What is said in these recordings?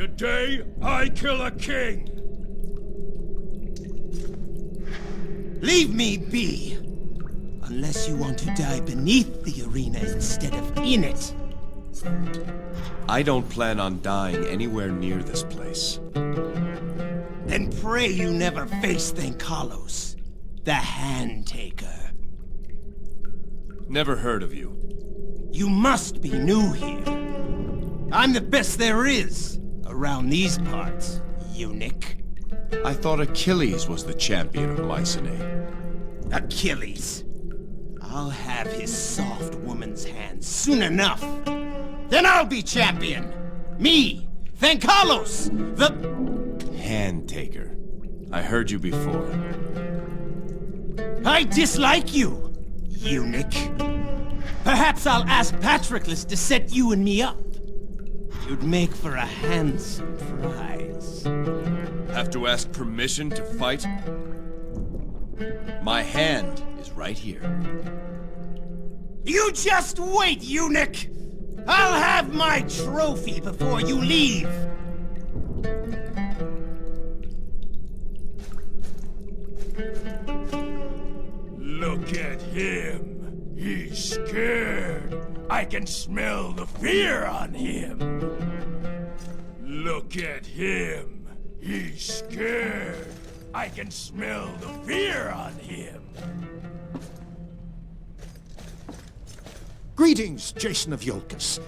Today, I kill a king! Leave me be! Unless you want to die beneath the arena instead of in it. I don't plan on dying anywhere near this place. Then pray you never face Thankalos, the Hand Taker. Never heard of you. You must be new here. I'm the best there is around these parts, eunuch. I thought Achilles was the champion of Mycenae. Achilles. I'll have his soft woman's hands soon enough. Then I'll be champion. Me, Thankalos, the... Hand Taker. I heard you before. I dislike you, eunuch. Perhaps I'll ask Patroclus to set you and me up. You'd make for a handsome prize. Have to ask permission to fight? My hand is right here. You just wait, eunuch! I'll have my trophy before you leave! Look at him. He's scared. I can smell the fear on him. Look at him. He's scared. I can smell the fear on him. Greetings, Jason of Iolcus.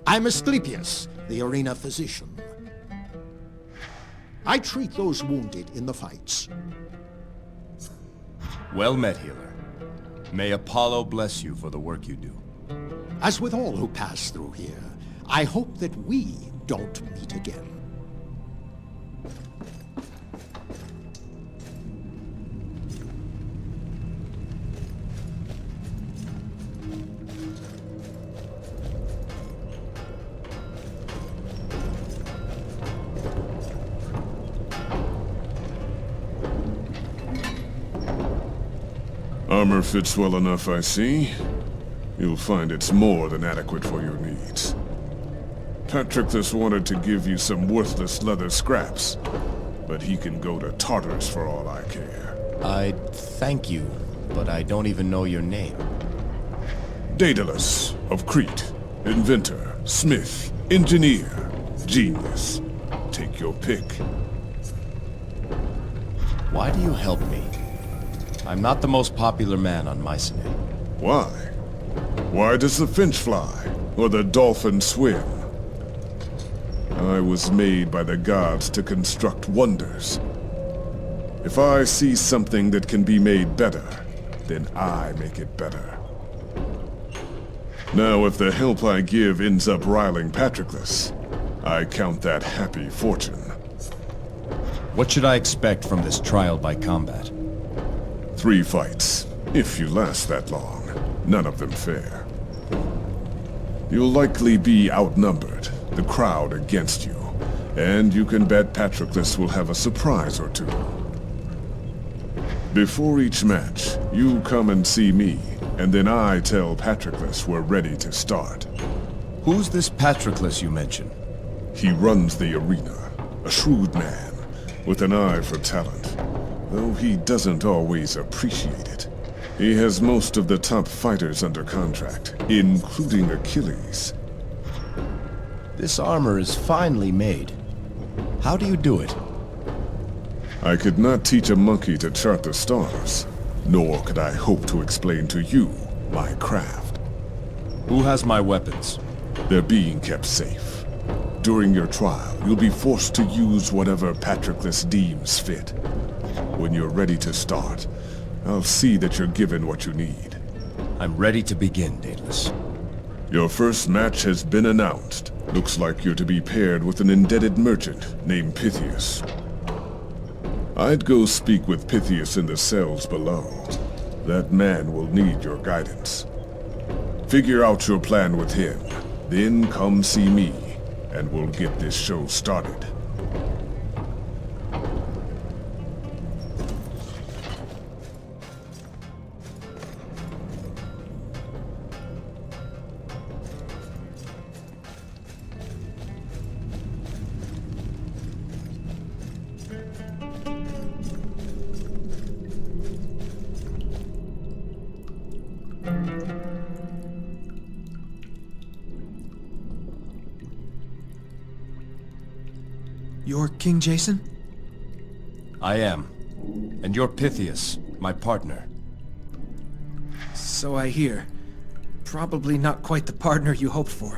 I'm Asclepius, the arena physician. I treat those wounded in the fights. Well met, healer. May Apollo bless you for the work you do. As with all who pass through here, I hope that we don't meet again. Armor fits well enough, I see. You'll find it's more than adequate for your needs. Patroclus wanted to give you some worthless leather scraps, but he can go to Tartarus for all I care. I'd thank you, but I don't even know your name. Daedalus of Crete. Inventor, smith, engineer, genius. Take your pick. Why do you help me? I'm not the most popular man on Mycenae. Why? Why does the finch fly, or the dolphin swim? I was made by the gods to construct wonders. If I see something that can be made better, then I make it better. Now, if the help I give ends up riling Patroclus, I count that happy fortune. What should I expect from this trial by combat? 3 fights, if you last that long. None of them fair. You'll likely be outnumbered, the crowd against you, and you can bet Patroclus will have a surprise or two. Before each match, you come and see me, and then I tell Patroclus we're ready to start. Who's this Patroclus you mentioned? He runs the arena, a shrewd man, with an eye for talent. Though he doesn't always appreciate it. He has most of the top fighters under contract, including Achilles. This armor is finely made. How do you do it? I could not teach a monkey to chart the stars, nor could I hope to explain to you my craft. Who has my weapons? They're being kept safe. During your trial, you'll be forced to use whatever Patroclus deems fit. When you're ready to start, I'll see that you're given what you need. I'm ready to begin, Daedalus. Your first match has been announced. Looks like you're to be paired with an indebted merchant named Pythias. I'd go speak with Pythias in the cells below. That man will need your guidance. Figure out your plan with him, then come see me, and we'll get this show started. You're King Jason? I am. And you're Pythias, my partner. So I hear. Probably not quite the partner you hoped for.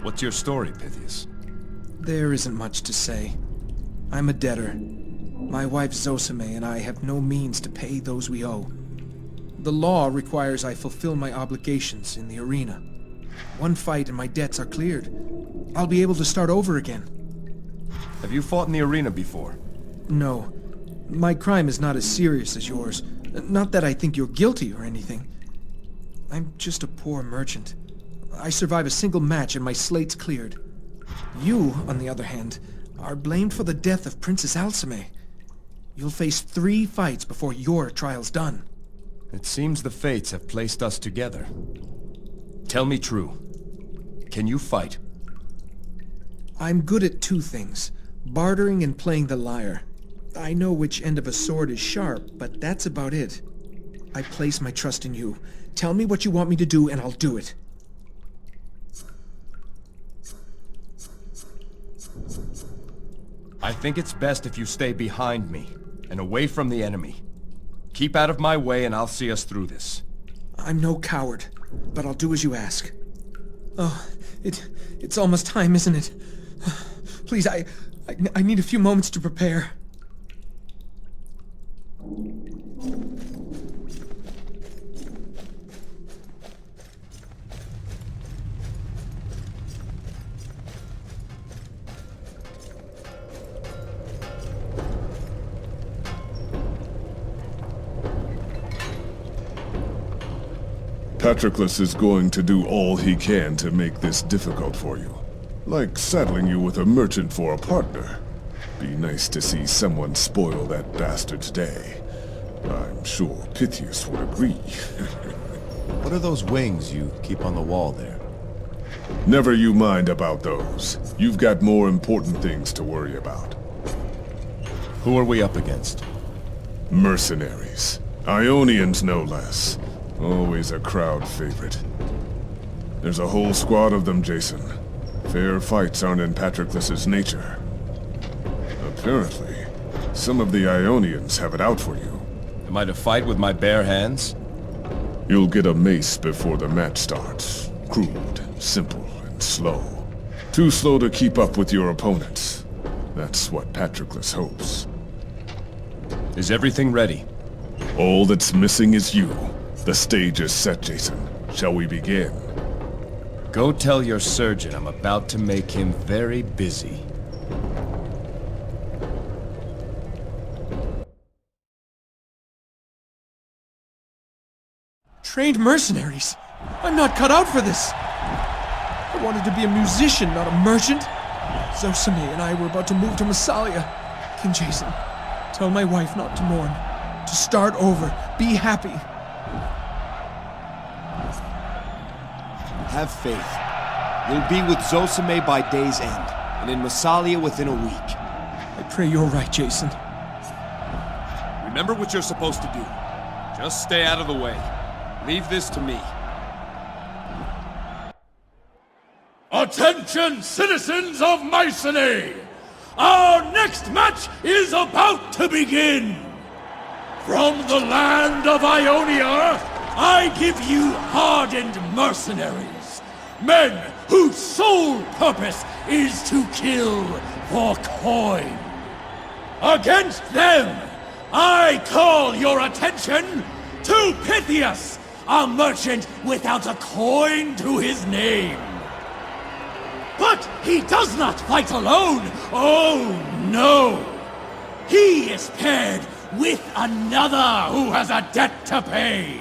What's your story, Pythias? There isn't much to say. I'm a debtor. My wife Zosime and I have no means to pay those we owe. The law requires I fulfill my obligations in the arena. One fight and my debts are cleared. I'll be able to start over again. Have you fought in the arena before? No. My crime is not as serious as yours. Not that I think you're guilty or anything. I'm just a poor merchant. I survive a single match and my slate's cleared. You, on the other hand, are blamed for the death of Princess Alcime. You'll face 3 fights before your trial's done. It seems the fates have placed us together. Tell me true. Can you fight? I'm good at 2 things. Bartering and playing the lyre. I know which end of a sword is sharp, but that's about it. I place my trust in you. Tell me what you want me to do and I'll do it. I think it's best if you stay behind me, and away from the enemy. Keep out of my way and I'll see us through this. I'm no coward, but I'll do as you ask. Oh, it's almost time, isn't it? Please, I need a few moments to prepare. Patroclus is going to do all he can to make this difficult for you. Like saddling you with a merchant for a partner. Be nice to see someone spoil that bastard's day. I'm sure Pythias would agree. What are those wings you keep on the wall there? Never you mind about those. You've got more important things to worry about. Who are we up against? Mercenaries. Ionians no less. Always a crowd favorite. There's a whole squad of them, Jason. Fair fights aren't in Patroclus's nature. Apparently, some of the Ionians have it out for you. Am I to fight with my bare hands? You'll get a mace before the match starts. Crude, simple, and slow. Too slow to keep up with your opponents. That's what Patroclus hopes. Is everything ready? All that's missing is you. The stage is set, Jason. Shall we begin? Go tell your surgeon I'm about to make him very busy. Trained mercenaries? I'm not cut out for this. I wanted to be a musician, not a merchant. Zosime and I were about to move to Massalia. King Jason, tell my wife not to mourn. To start over. Be happy. Have faith. You'll be with Zosime by day's end, and in Massalia within a week. I pray you're right, Jason. Remember what you're supposed to do. Just stay out of the way. Leave this to me. Attention, citizens of Mycenae! Our next match is about to begin! From the land of Ionia, I give you hardened mercenaries. Men whose sole purpose is to kill for coin. Against them, I call your attention to Pythias, a merchant without a coin to his name. But he does not fight alone. Oh, no. He is paired with another who has a debt to pay.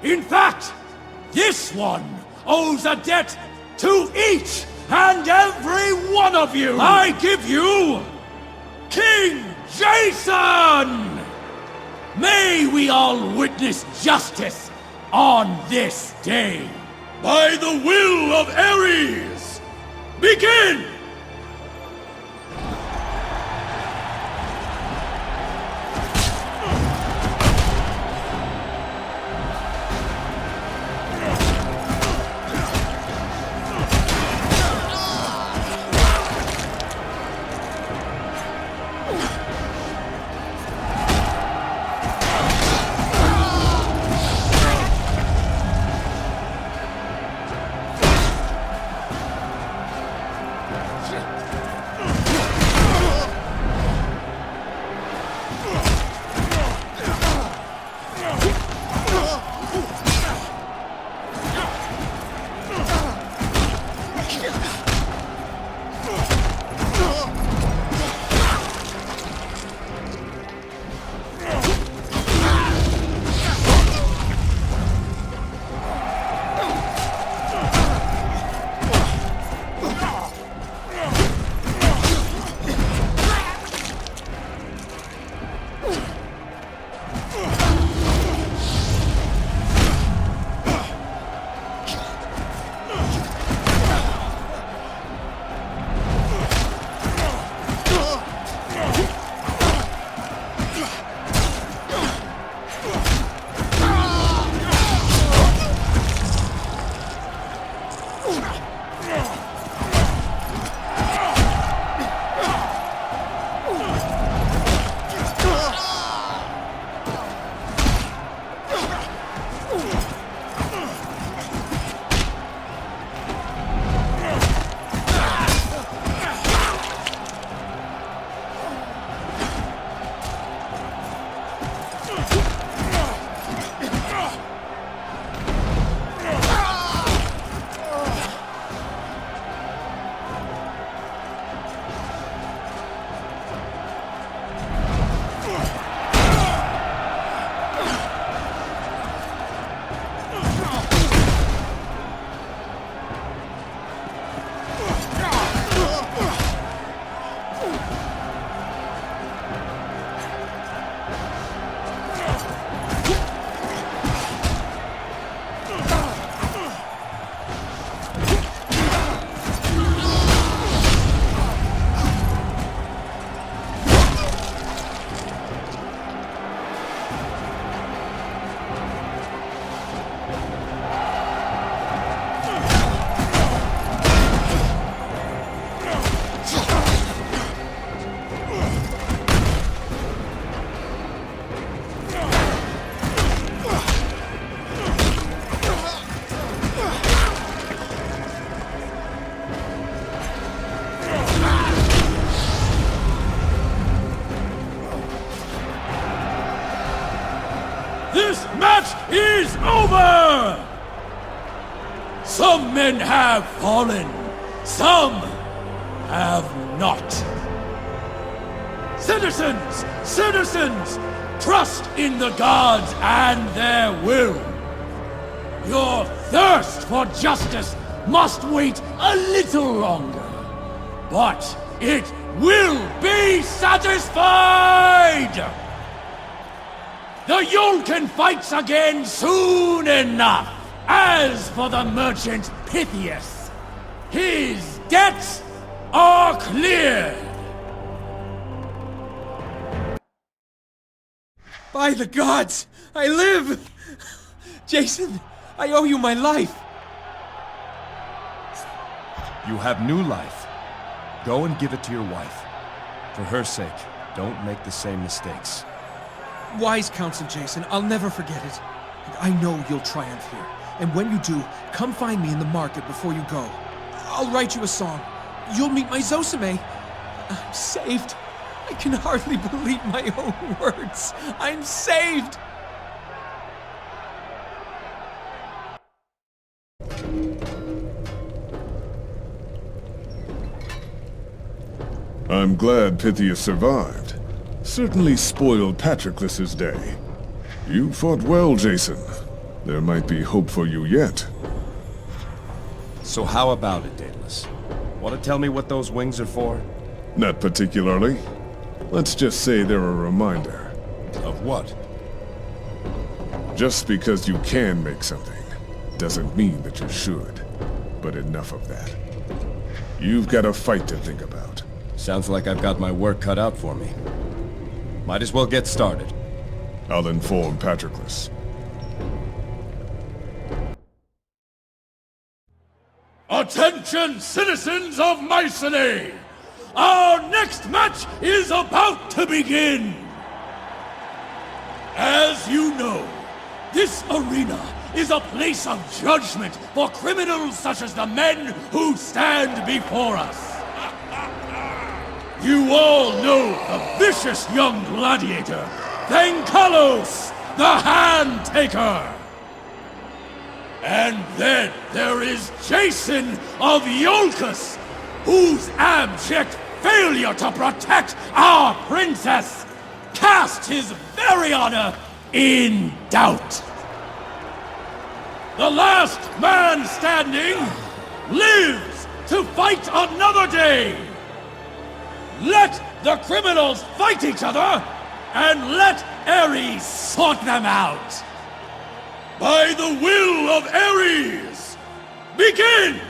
In fact, this one owes a debt to each and every one of you. I give you King Jason! May we all witness justice on this day. By the will of Ares, begin! This match is over! Some men have fallen, some have not. Citizens! Citizens! Trust in the gods and their will. Your thirst for justice must wait a little longer. But it will be satisfied! The Yolkin fights again soon enough. As for the merchant Pythias, his debts are cleared. By the gods, I live! Jason, I owe you my life. You have new life. Go and give it to your wife. For her sake, don't make the same mistakes. Wise counsel, Jason. I'll never forget it. And I know you'll triumph here. And when you do, come find me in the market before you go. I'll write you a song. You'll meet my Zosime. I'm saved. I can hardly believe my own words. I'm saved! I'm glad Pythias survived. Certainly spoiled Patroclus's day. You fought well, Jason. There might be hope for you yet. So how about it, Daedalus? Want to tell me what those wings are for? Not particularly. Let's just say they're a reminder. Of what? Just because you can make something, doesn't mean that you should. But enough of that. You've got a fight to think about. Sounds like I've got my work cut out for me. Might as well get started. I'll inform Patroclus. Attention, citizens of Mycenae! Our next match is about to begin! As you know, this arena is a place of judgment for criminals such as the men who stand before us. You all know the vicious young gladiator, Thankalos, the Hand Taker! And then there is Jason of Iolcus, whose abject failure to protect our princess cast his very honor in doubt. The last man standing lives to fight another day. Let the criminals fight each other, and let Ares sort them out. By the will of Ares, begin!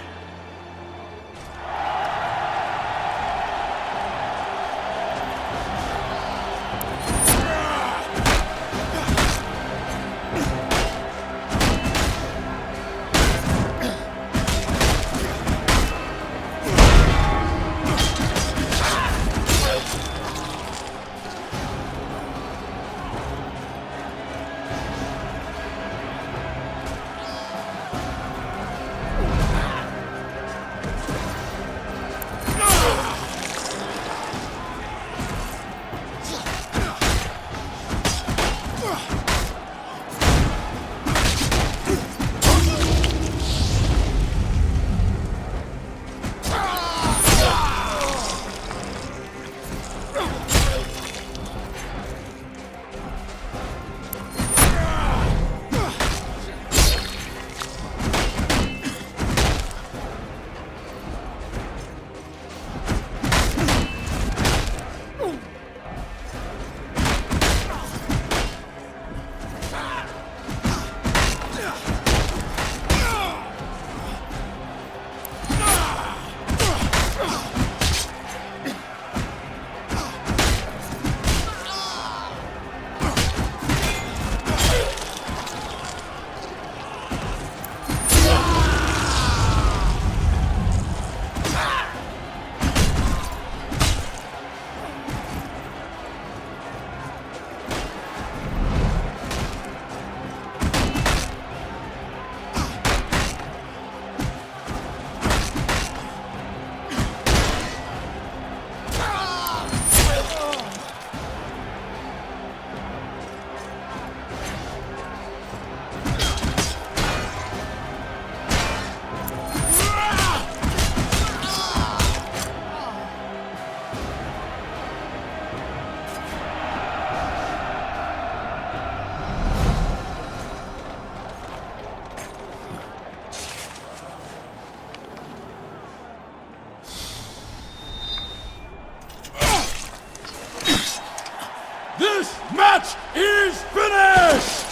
is finished!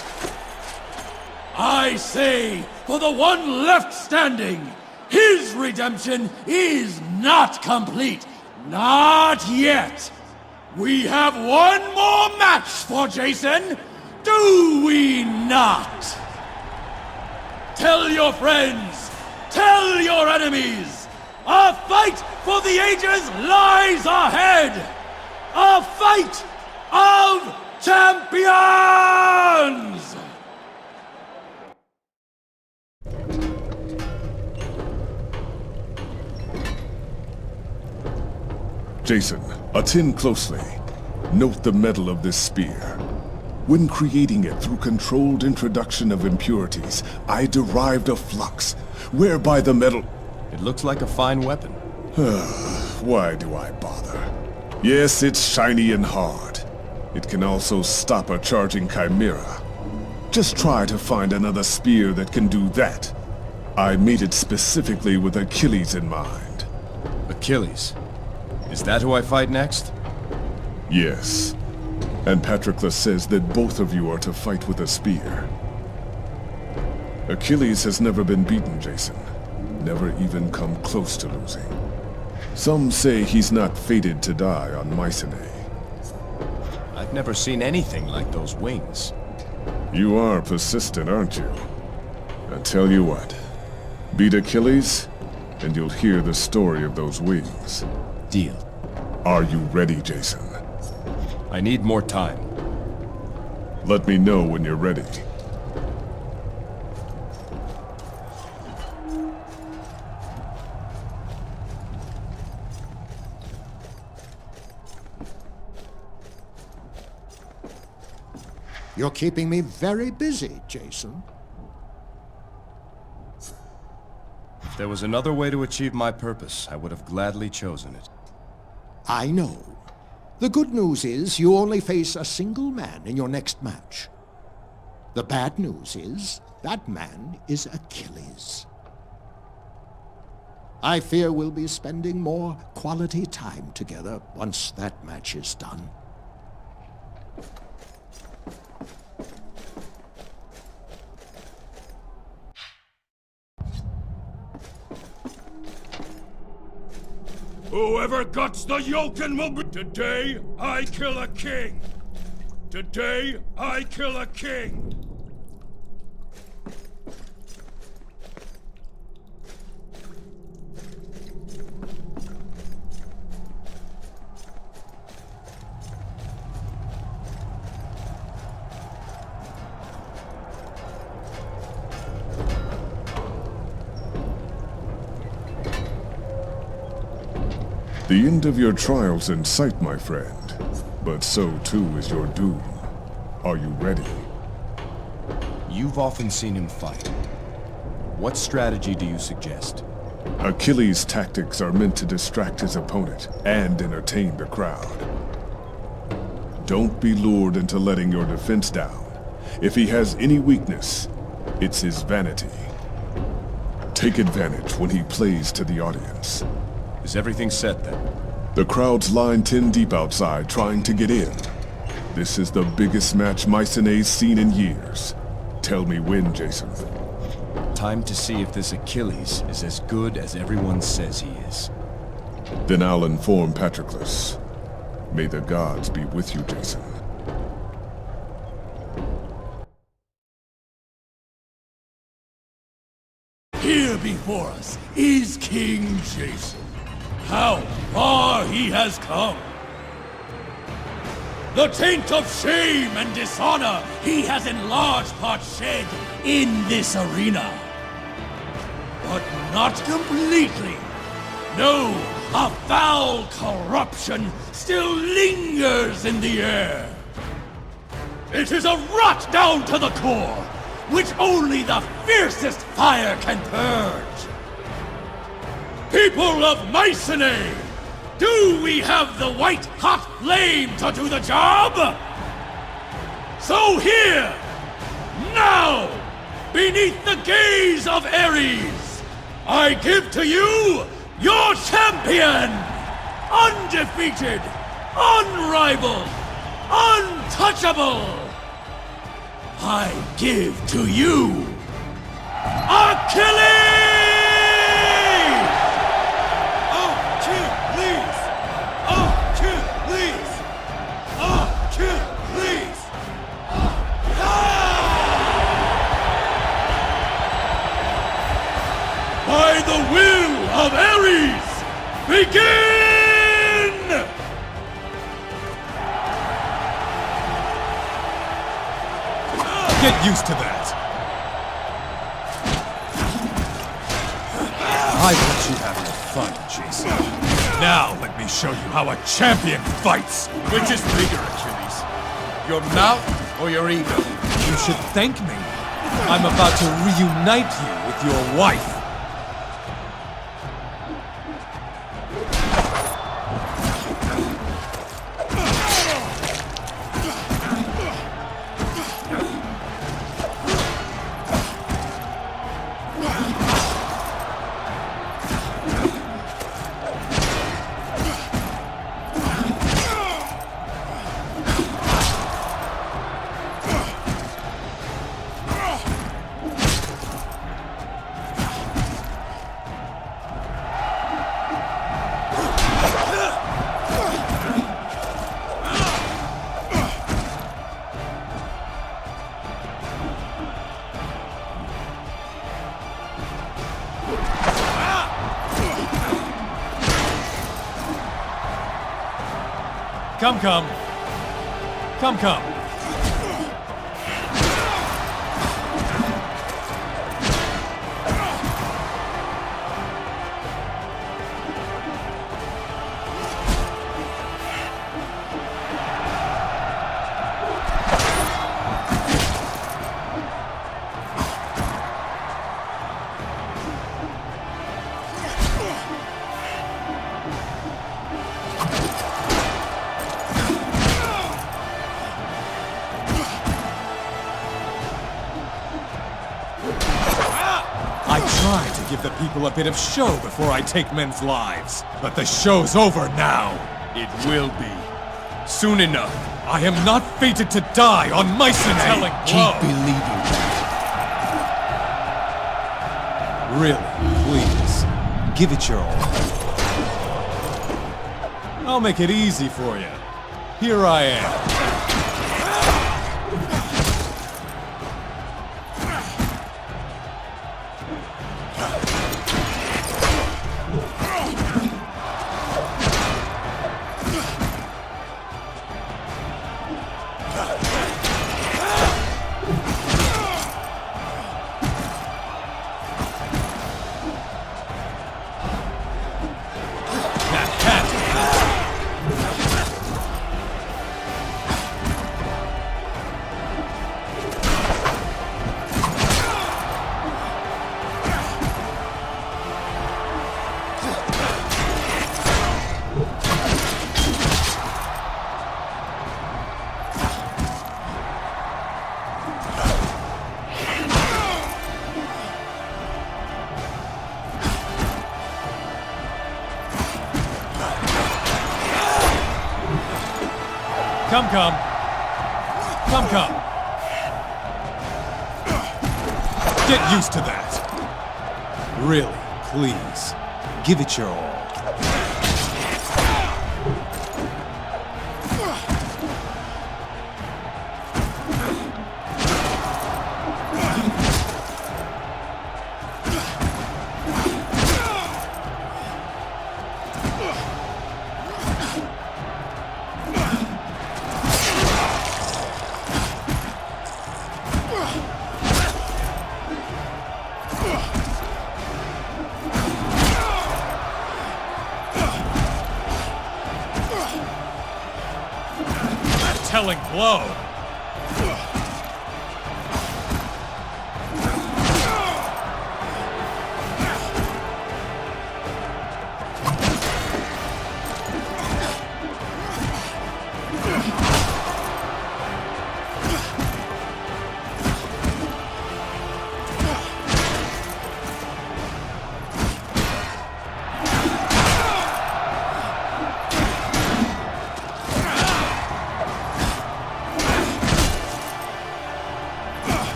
I say, for the one left standing, his redemption is not complete. Not yet. We have one more match for Jason, do we not? Tell your friends, tell your enemies, a fight for the ages lies ahead! A fight of champions! Jason, attend closely. Note the metal of this spear. When creating it through controlled introduction of impurities, I derived a flux, whereby the metal... It looks like a fine weapon. Why do I bother? Yes, it's shiny and hard. It can also stop a charging chimera. Just try to find another spear that can do that. I made it specifically with Achilles in mind. Achilles? Is that who I fight next? Yes. And Patroclus says that both of you are to fight with a spear. Achilles has never been beaten, Jason. Never even come close to losing. Some say he's not fated to die on Mycenae. I've never seen anything like those wings. You are persistent, aren't you? I tell you what. Beat Achilles, and you'll hear the story of those wings. Deal. Are you ready, Jason? I need more time. Let me know when you're ready. You're keeping me very busy, Jason. If there was another way to achieve my purpose, I would have gladly chosen it. I know. The good news is you only face a single man in your next match. The bad news is that man is Achilles. I fear we'll be spending more quality time together once that match is done. Whoever guts the yoken will be... Today, I kill a king. Today, I kill a king. The end of your trial's in sight, my friend. But so too is your doom. Are you ready? You've often seen him fight. What strategy do you suggest? Achilles' tactics are meant to distract his opponent and entertain the crowd. Don't be lured into letting your defense down. If he has any weakness, it's his vanity. Take advantage when he plays to the audience. Is everything set then? The crowd's lined 10 deep outside trying to get in. This is the biggest match Mycenae's seen in years. Tell me when, Jason. Time to see if this Achilles is as good as everyone says he is. Then I'll inform Patroclus. May the gods be with you, Jason. Here before us is King Jason. How far he has come! The taint of shame and dishonor he has in large part shed in this arena. But not completely. No, a foul corruption still lingers in the air. It is a rot down to the core, which only the fiercest fire can purge. People of Mycenae, do we have the white-hot flame to do the job? So here, now, beneath the gaze of Ares, I give to you your champion! Undefeated, unrivaled, untouchable, I give to you Achilles! Achilles! Achilles! Achilles! By the will of Ares, begin! Get used to that! I let you have your fun, Jason. Now let me show you how a champion fights! Which is bigger, Achilles? Your mouth or your ego? You should thank me. I'm about to reunite you with your wife. Come, come. Come, come. I try to give the people a bit of show before I take men's lives. But the show's over now. It will be. Soon enough. I am not fated to die on Mycenae! Telling Keep blow. believing that. Really, please. Give it your all. I'll make it easy for you. Here I am. Come, come. Come, come. Get used to that. Really, please. Give it your all. Telling blow.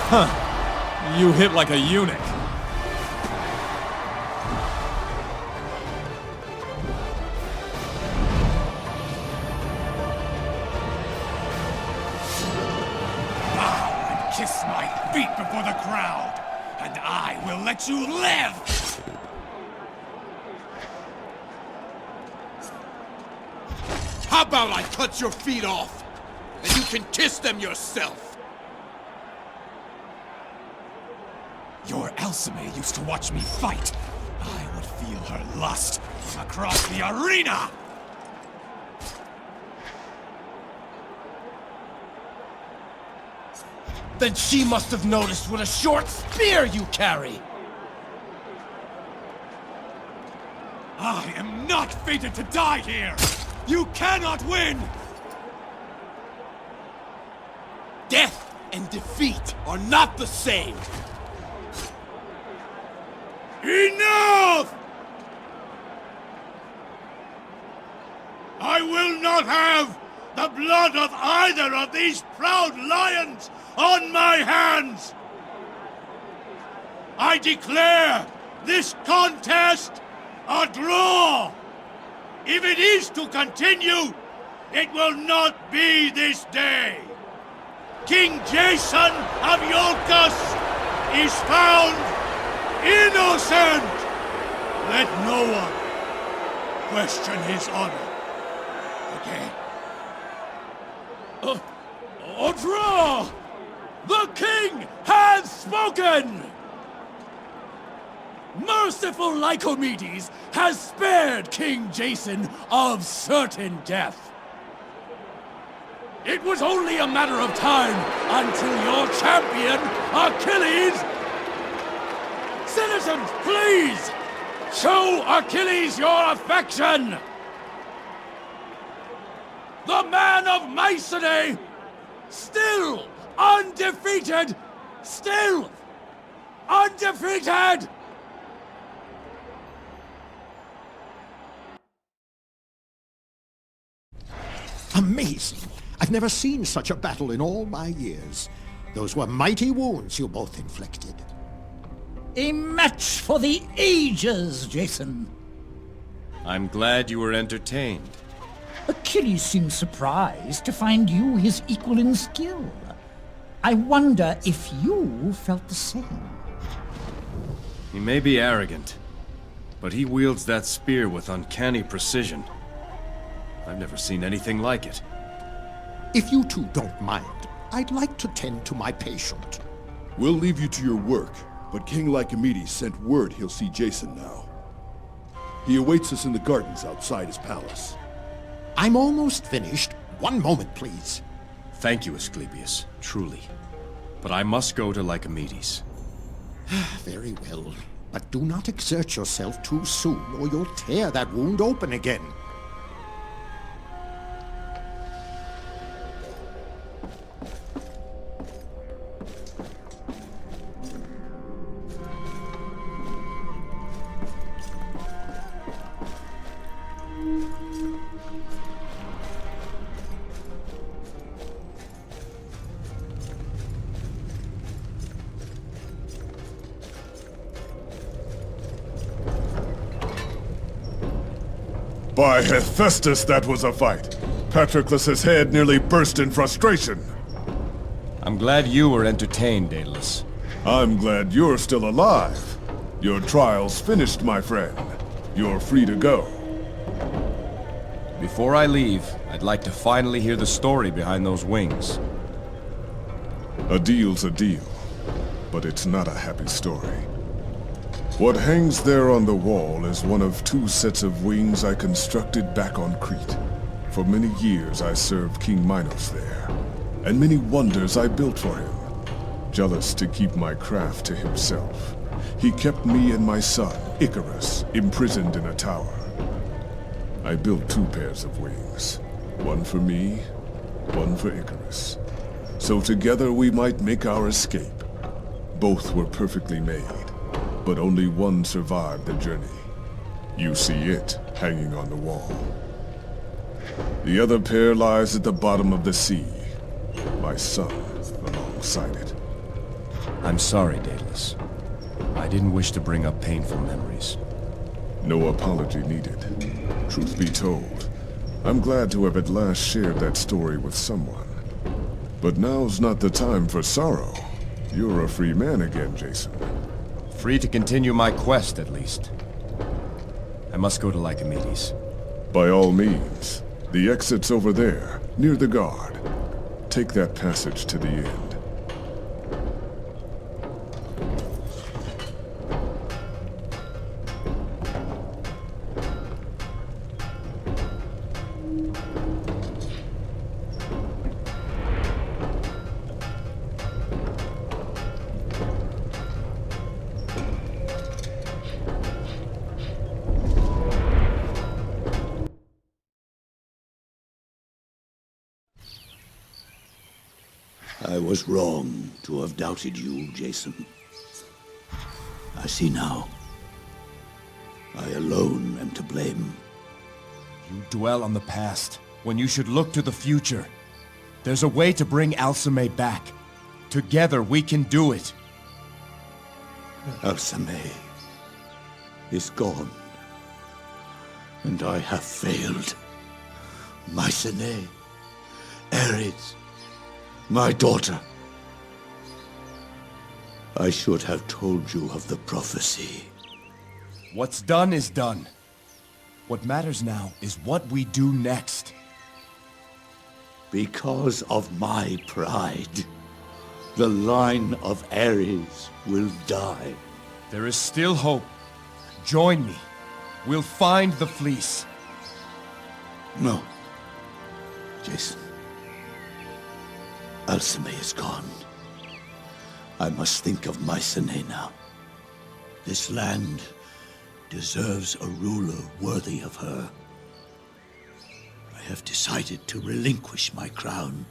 You hit like a eunuch. Kiss my feet before the crowd, and I will let you live! How about I cut your feet off, and you can kiss them yourself? Your Elsime used to watch me fight. I would feel her lust from across the arena! Then she must have noticed what a short spear you carry! I am not fated to die here! You cannot win! Death and defeat are not the same! Enough! I will not have the blood of either of these proud lions on my hands! I declare this contest a draw! If it is to continue, it will not be this day! King Jason of Iolcus is found innocent! Let no one question his honor again. A draw! The king has spoken! Merciful Lycomedes has spared King Jason of certain death. It was only a matter of time until your champion, Achilles... Citizens, please! Show Achilles your affection! The man of Mycenae, still undefeated! Still undefeated! Amazing! I've never seen such a battle in all my years. Those were mighty wounds you both inflicted. A match for the ages, Jason. I'm glad you were entertained. Achilles seemed surprised to find you his equal in skill. I wonder if you felt the same. He may be arrogant, but he wields that spear with uncanny precision. I've never seen anything like it. If you two don't mind, I'd like to tend to my patient. We'll leave you to your work, but King Lycomedes sent word he'll see Jason now. He awaits us in the gardens outside his palace. I'm almost finished. One moment, please. Thank you, Asclepius, truly. But I must go to Lycomedes. Very well. But do not exert yourself too soon, or you'll tear that wound open again. By Hephaestus, that was a fight. Patroclus' head nearly burst in frustration. I'm glad you were entertained, Daedalus. I'm glad you're still alive. Your trial's finished, my friend. You're free to go. Before I leave, I'd like to finally hear the story behind those wings. A deal's a deal, but it's not a happy story. What hangs there on the wall is one of 2 sets of wings I constructed back on Crete. For many years I served King Minos there, and many wonders I built for him. Jealous to keep my craft to himself, he kept me and my son, Icarus, imprisoned in a tower. I built 2 pairs of wings, one for me, one for Icarus, so together we might make our escape. Both were perfectly made, but only one survived the journey. You see it hanging on the wall. The other pair lies at the bottom of the sea. My son alongside it. I'm sorry, Daedalus. I didn't wish to bring up painful memories. No apology needed. Truth be told, I'm glad to have at last shared that story with someone. But now's not the time for sorrow. You're a free man again, Jason. Free to continue my quest, at least. I must go to Lycomedes. By all means. The exit's over there, near the guard. Take that passage to the end. I was wrong to have doubted you, Jason. I see now. I alone am to blame. You dwell on the past, when you should look to the future. There's a way to bring Alcime back. Together we can do it. Alcime is gone. And I have failed. Mycenae, Ares, my daughter. I should have told you of the prophecy. What's done is done. What matters now is what we do next. Because of my pride, the line of Ares will die. There is still hope. Join me. We'll find the fleece. No. Jason. Alcime is gone. I must think of Mycenae now. This land deserves a ruler worthy of her. I have decided to relinquish my crown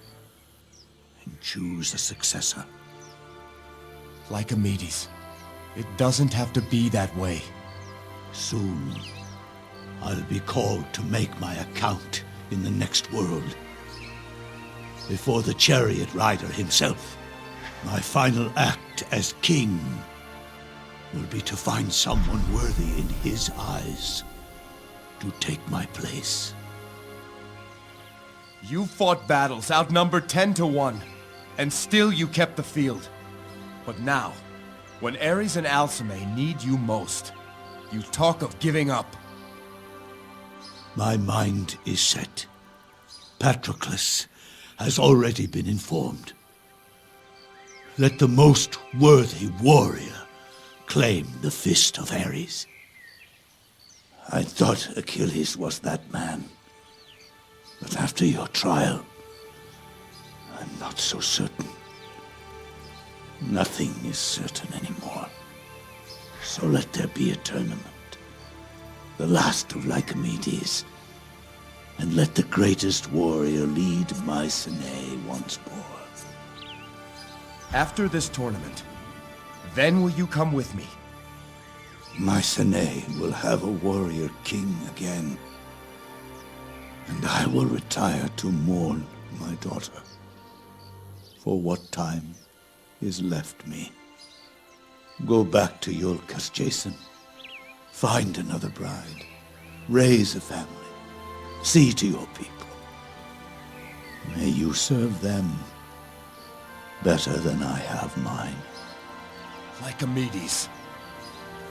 and choose a successor. Lycomedes, it doesn't have to be that way. Soon, I'll be called to make my account in the next world. Before the chariot rider himself, my final act as king will be to find someone worthy in his eyes to take my place. You fought battles outnumbered 10-1, and still you kept the field. But now, when Ares and Alcime need you most, you talk of giving up. My mind is set. Patroclus has already been informed. Let the most worthy warrior claim the fist of Ares. I thought Achilles was that man. But after your trial, I'm not so certain. Nothing is certain anymore. So let there be a tournament, the last of Lycomedes, and let the greatest warrior lead Mycenae once more. After this tournament, then will you come with me? Mycenae will have a warrior king again, and I will retire to mourn my daughter for what time is left me. Go back to Iolcus, Jason. Find another bride. Raise a family. See to your people. May you serve them better than I have mine. Lycomedes.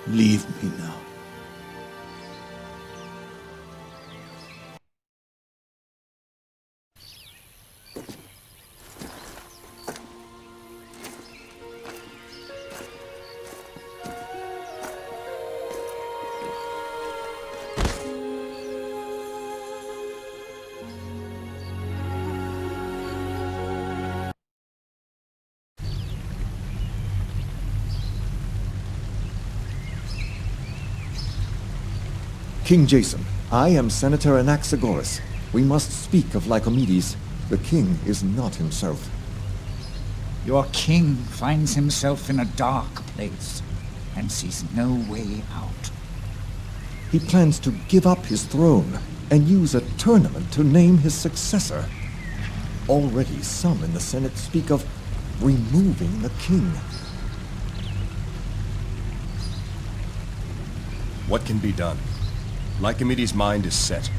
Leave me now. King Jason, I am Senator Anaxagoras. We must speak of Lycomedes. The king is not himself. Your king finds himself in a dark place and sees no way out. He plans to give up his throne and use a tournament to name his successor. Already some in the Senate speak of removing the king. What can be done? Lycomedes' mind is set.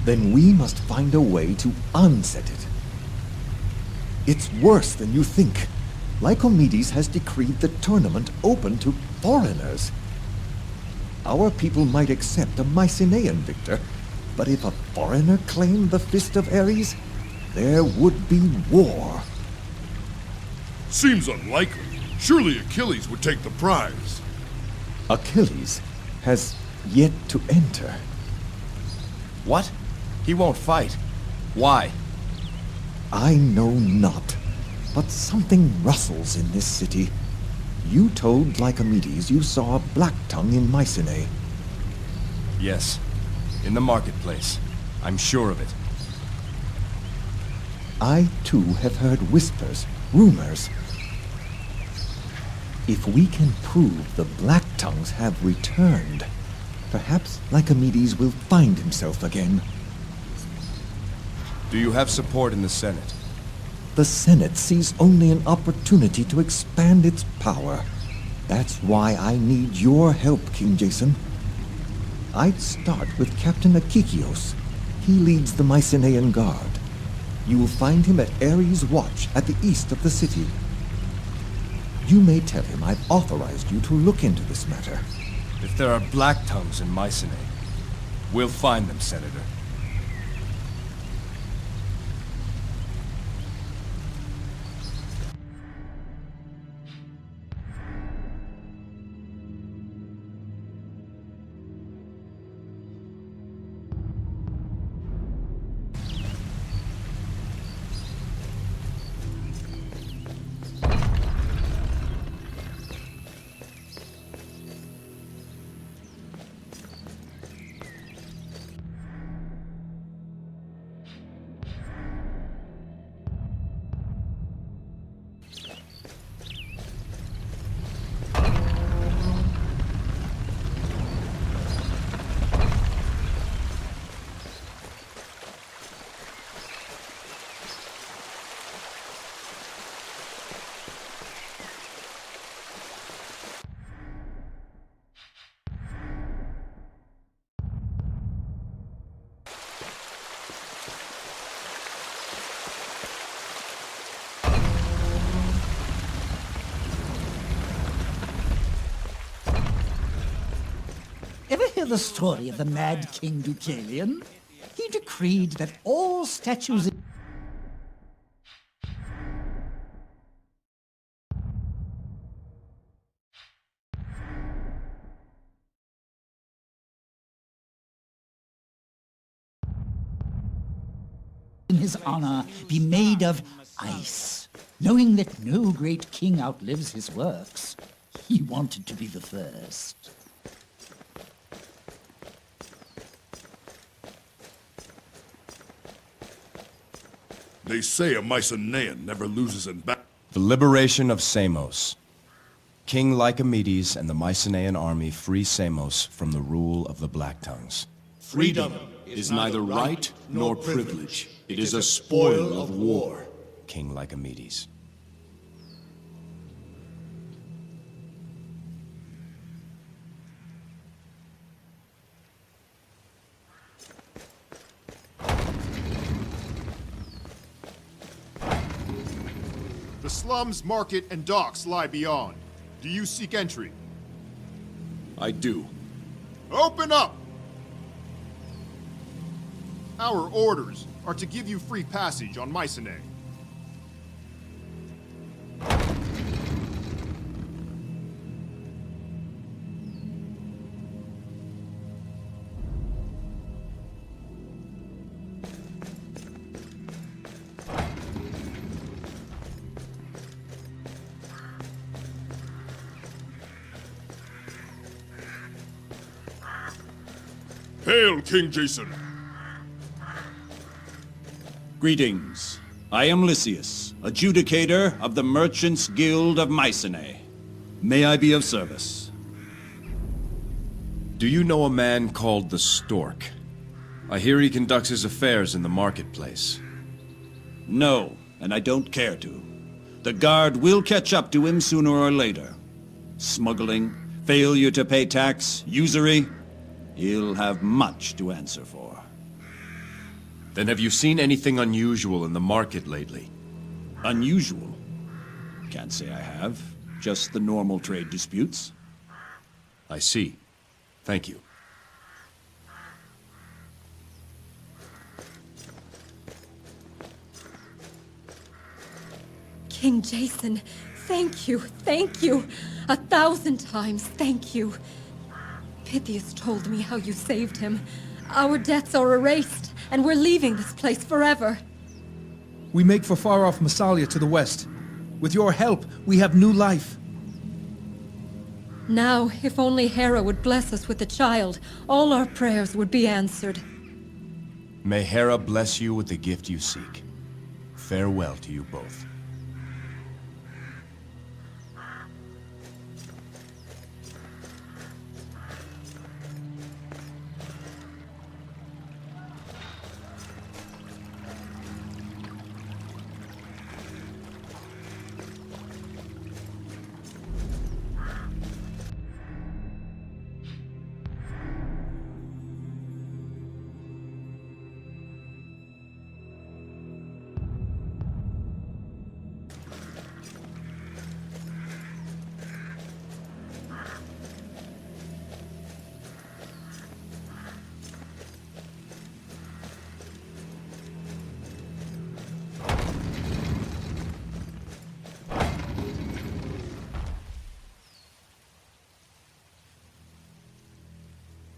Then we must find a way to unset it. It's worse than you think. Lycomedes has decreed the tournament open to foreigners. Our people might accept a Mycenaean victor, but if a foreigner claimed the Fist of Ares, there would be war. Seems unlikely. Surely Achilles would take the prize. Achilles has yet to enter. What? He won't fight. Why? I know not, but something rustles in this city. You told Lycomedes you saw a black tongue in Mycenae. Yes. In the marketplace. I'm sure of it. I too have heard whispers, rumors. If we can prove the Black Tongues have returned, perhaps Lycomedes will find himself again. Do you have support in the Senate? The Senate sees only an opportunity to expand its power. That's why I need your help, King Jason. I'd start with Captain Akikios. He leads the Mycenaean Guard. You will find him at Ares' Watch at the east of the city. You may tell him I've authorized you to look into this matter. If there are black tongues in Mycenae, we'll find them, Senator. Ever hear the story of the mad King Deucalion? He decreed that all statues in his honor be made of ice. Knowing that no great king outlives his works, he wanted to be the first. They say a Mycenaean never loses in battle. The liberation of Samos. King Lycomedes and the Mycenaean army free Samos from the rule of the Black Tongues. Freedom is neither right nor privilege. It is a spoil of war. King Lycomedes. The slums, market, and docks lie beyond. Do you seek entry? I do. Open up! Our orders are to give you free passage on Mycenae. Hail, King Jason! Greetings. I am Lysias, adjudicator of the Merchants' Guild of Mycenae. May I be of service? Do you know a man called the Stork? I hear he conducts his affairs in the marketplace. No, and I don't care to. The guard will catch up to him sooner or later. Smuggling, failure to pay tax, usury, He'll have much to answer for. Then have you seen anything unusual in the market lately? Unusual? Can't say I have. Just the normal trade disputes. I see. Thank you. King Jason, thank you, thank you. 1,000 times thank you. Pythias told me how you saved him. Our debts are erased, and we're leaving this place forever. We make for far-off Massalia to the west. With your help, we have new life. Now, if only Hera would bless us with a child, all our prayers would be answered. May Hera bless you with the gift you seek. Farewell to you both.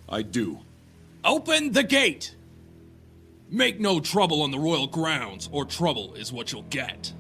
I do. Open the gate! Make no trouble on the royal grounds, or trouble is what you'll get.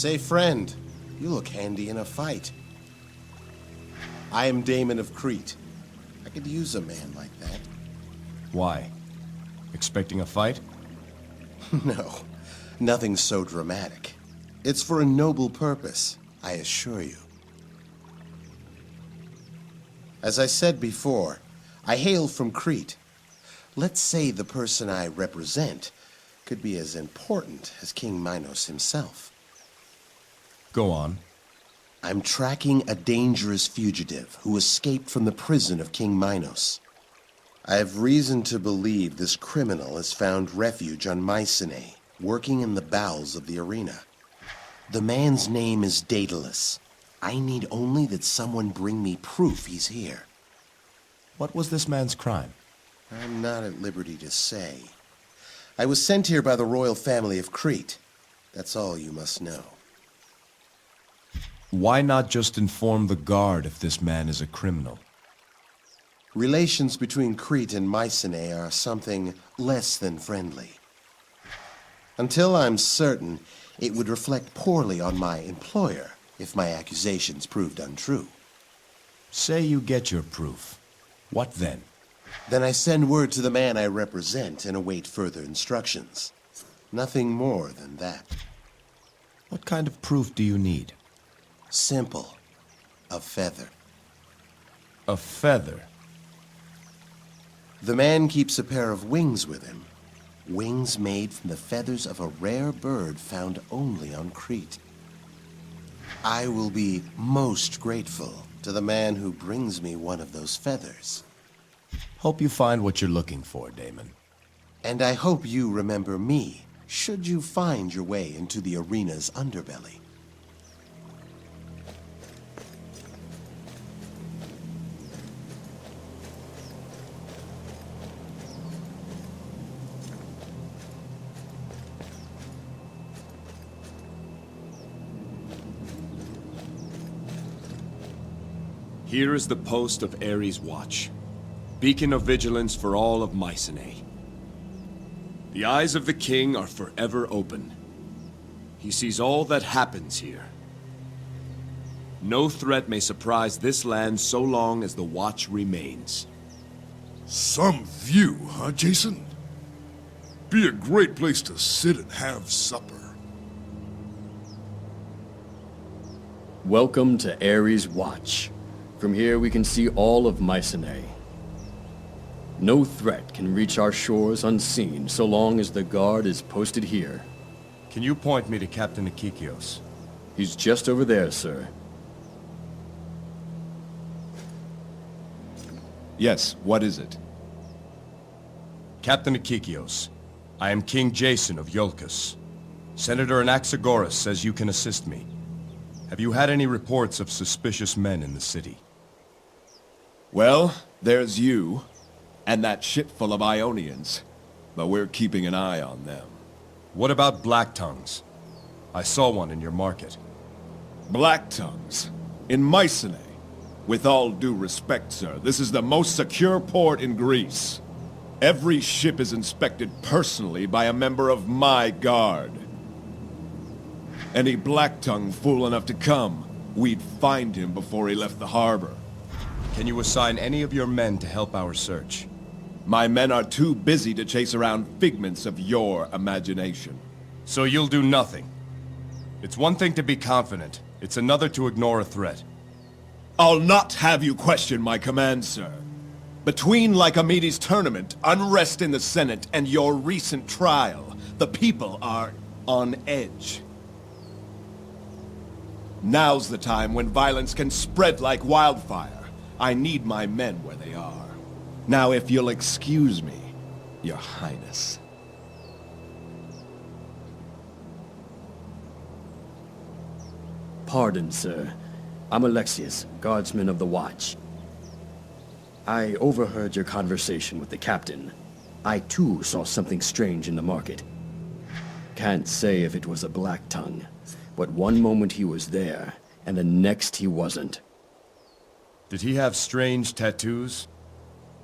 Say, friend, you look handy in a fight. I am Damon of Crete. I could use a man like that. Why? Expecting a fight? No, nothing so dramatic. It's for a noble purpose, I assure you. As I said before, I hail from Crete. Let's say the person I represent could be as important as King Minos himself. Go on. I'm tracking a dangerous fugitive who escaped from the prison of King Minos. I have reason to believe this criminal has found refuge on Mycenae, working in the bowels of the arena. The man's name is Daedalus. I need only that someone bring me proof he's here. What was this man's crime? I'm not at liberty to say. I was sent here by the royal family of Crete. That's all you must know. Why not just inform the guard if this man is a criminal? Relations between Crete and Mycenae are something less than friendly. Until I'm certain, it would reflect poorly on my employer if my accusations proved untrue. Say you get your proof. What then? Then I send word to the man I represent and await further instructions. Nothing more than that. What kind of proof do you need? Simple. A feather. A feather? The man keeps a pair of wings with him. Wings made from the feathers of a rare bird found only on Crete. I will be most grateful to the man who brings me one of those feathers. Hope you find what you're looking for, Damon. And I hope you remember me, should you find your way into the arena's underbelly. Here is the post of Ares' watch, beacon of vigilance for all of Mycenae. The eyes of the king are forever open. He sees all that happens here. No threat may surprise this land so long as the watch remains. Some view, huh, Jason? Be a great place to sit and have supper. Welcome to Ares' Watch. From here we can see all of Mycenae. No threat can reach our shores unseen so long as the guard is posted here. Can you point me to Captain Akikios? He's just over there, sir. Yes, what is it? Captain Akikios, I am King Jason of Iolcus. Senator Anaxagoras says you can assist me. Have you had any reports of suspicious men in the city? Well, there's you, and that ship full of Ionians. But we're keeping an eye on them. What about Black Tongues? I saw one in your market. Black Tongues? In Mycenae? With all due respect, sir, this is the most secure port in Greece. Every ship is inspected personally by a member of my guard. Any Black Tongue fool enough to come, we'd find him before he left the harbor. Can you assign any of your men to help our search? My men are too busy to chase around figments of your imagination. So you'll do nothing? It's one thing to be confident, it's another to ignore a threat. I'll not have you question my command, sir. Between Lycomedes' tournament, unrest in the Senate, and your recent trial, the people are on edge. Now's the time when violence can spread like wildfire. I need my men where they are. Now, if you'll excuse me, Your Highness. Pardon, sir. I'm Alexius, guardsman of the watch. I overheard your conversation with the captain. I too saw something strange in the market. Can't say if it was a Black Tongue, but one moment he was there, and the next he wasn't. Did he have strange tattoos?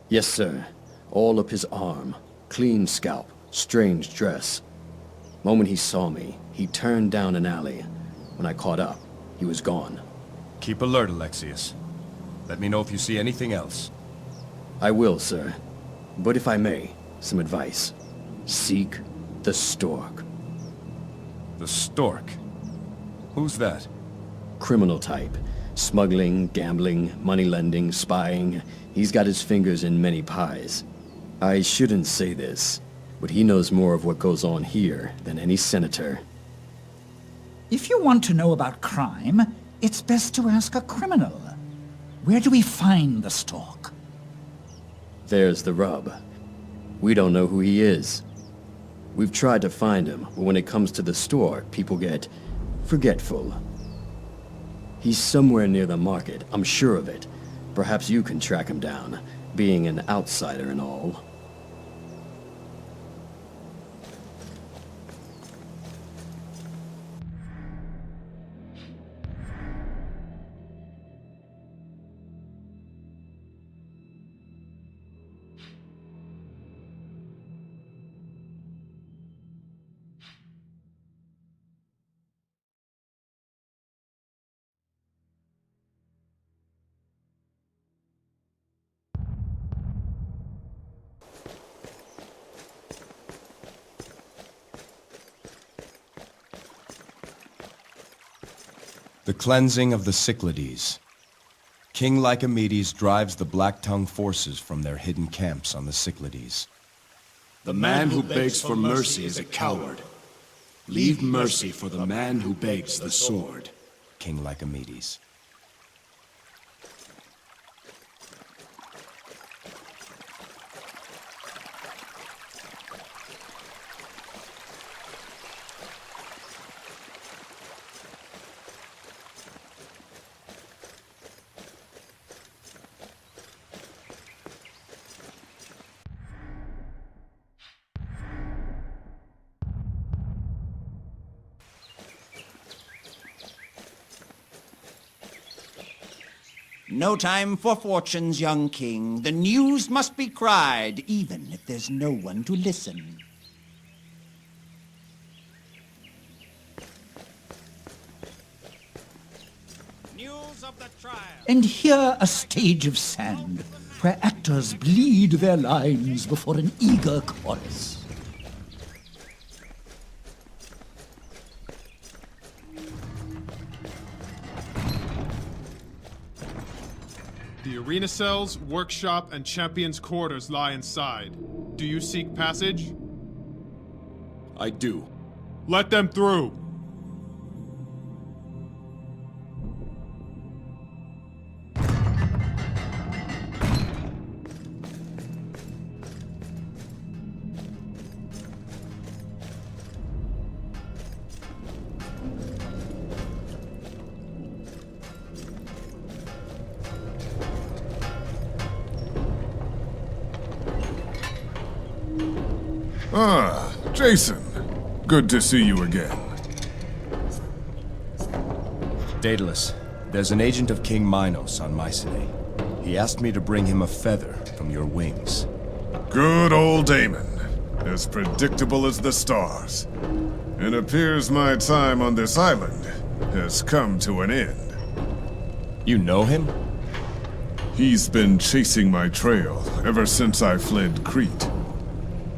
Yes, sir. All up his arm. Clean scalp. Strange dress. Moment he saw me, he turned down an alley. When I caught up, he was gone. Keep alert, Alexius. Let me know if you see anything else. I will, sir. But if I may, some advice. Seek the Stork. The Stork? Who's that? Criminal type. Smuggling, gambling, money lending, spying. He's got his fingers in many pies. I shouldn't say this, but he knows more of what goes on here than any senator. If you want to know about crime, it's best to ask a criminal. Where do we find the Stork? There's the rub. We don't know who he is. We've tried to find him, but when it comes to the Stork, people get forgetful. He's somewhere near the market, I'm sure of it. Perhaps you can track him down, being an outsider and all. The cleansing of the Cyclades. King Lycomedes drives the Black Tongue forces from their hidden camps on the Cyclades. The man who begs for mercy is a coward. Leave mercy for the man who begs the sword. King Lycomedes. No time for fortunes, young king. The news must be cried, even if there's no one to listen. News of the trial. And here a stage of sand, where actors bleed their lines before an eager chorus. The arena cells, workshop, and champion's quarters lie inside. Do you seek passage? I do. Let them through! Ah, Jason. Good to see you again. Daedalus, there's an agent of King Minos on Mycenae. He asked me to bring him a feather from your wings. Good old Damon. As predictable as the stars. It appears my time on this island has come to an end. You know him? He's been chasing my trail ever since I fled Crete.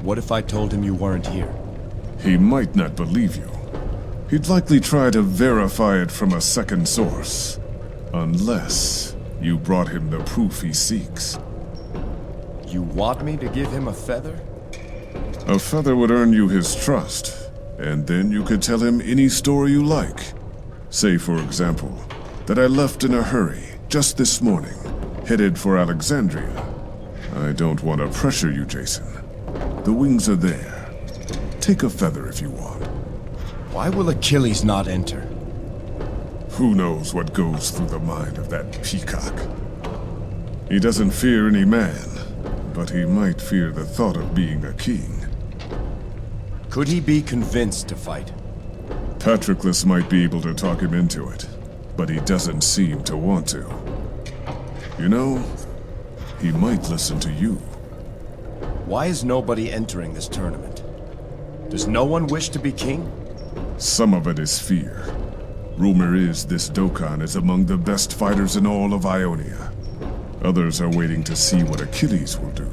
What if I told him you weren't here? He might not believe you. He'd likely try to verify it from a second source. Unless you brought him the proof he seeks. You want me to give him a feather? A feather would earn you his trust, and then you could tell him any story you like. Say, for example, that I left in a hurry just this morning, headed for Alexandria. I don't want to pressure you, Jason. The wings are there. Take a feather if you want. Why will Achilles not enter? Who knows what goes through the mind of that peacock? He doesn't fear any man, but he might fear the thought of being a king. Could he be convinced to fight? Patroclus might be able to talk him into it, but he doesn't seem to want to. You know, he might listen to you. Why is nobody entering this tournament? Does no one wish to be king? Some of it is fear. Rumor is this Dokkan is among the best fighters in all of Ionia. Others are waiting to see what Achilles will do.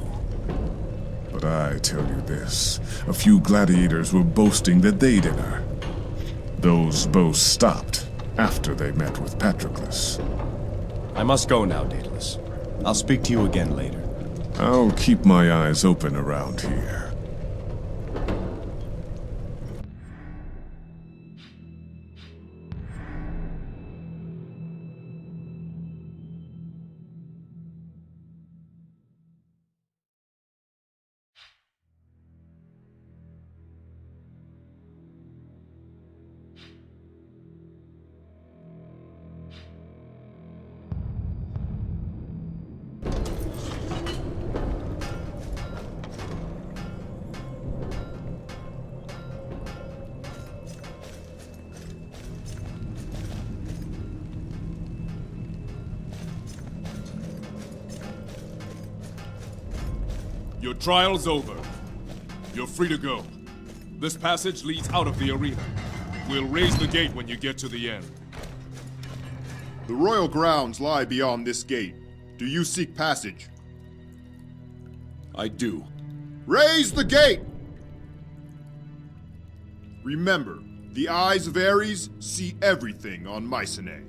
But I tell you this, a few gladiators were boasting that they'd enter. Those boasts stopped after they met with Patroclus. I must go now, Daedalus. I'll speak to you again later. I'll keep my eyes open around here. Your trial's over. You're free to go. This passage leads out of the arena. We'll raise the gate when you get to the end. The royal grounds lie beyond this gate. Do you seek passage? I do. Raise the gate! Remember, the eyes of Ares see everything on Mycenae.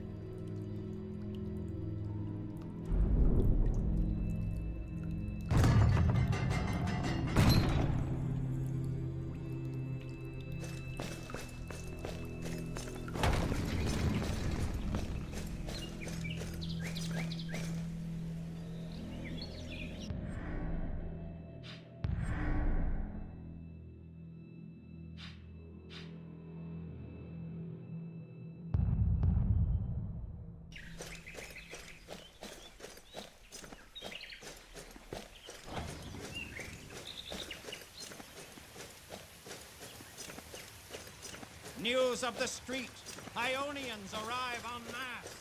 News of the street. Ionians arrive en masse.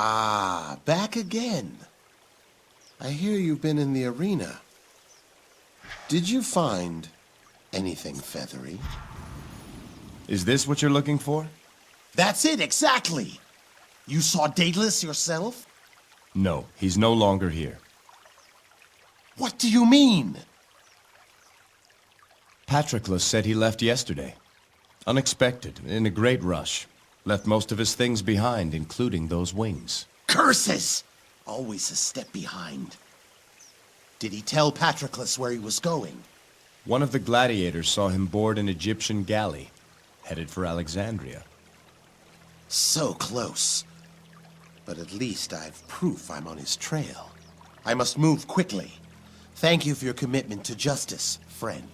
Ah, back again. I hear you've been in the arena. Did you find anything feathery? Is this what you're looking for? That's it, exactly! You saw Daedalus yourself? No, he's no longer here. What do you mean? Patroclus said he left yesterday. Unexpected, in a great rush. Left most of his things behind, including those wings. Curses! Always a step behind. Did he tell Patroclus where he was going? One of the gladiators saw him board an Egyptian galley, headed for Alexandria. So close. But at least I've proof I'm on his trail. I must move quickly. Thank you for your commitment to justice, friend.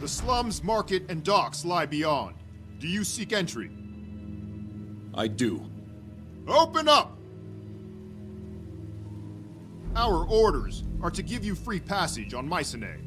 The slums, market, and docks lie beyond. Do you seek entry? I do. Open up! Our orders are to give you free passage on Mycenae.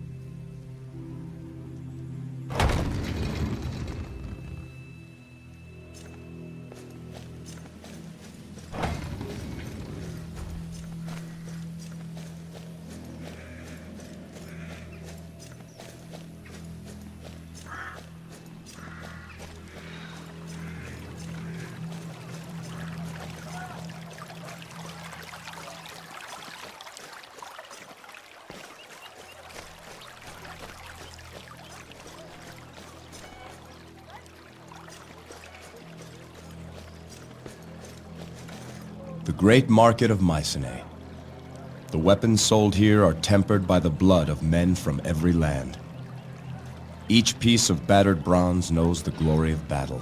The great market of Mycenae. The weapons sold here are tempered by the blood of men from every land. Each piece of battered bronze knows the glory of battle.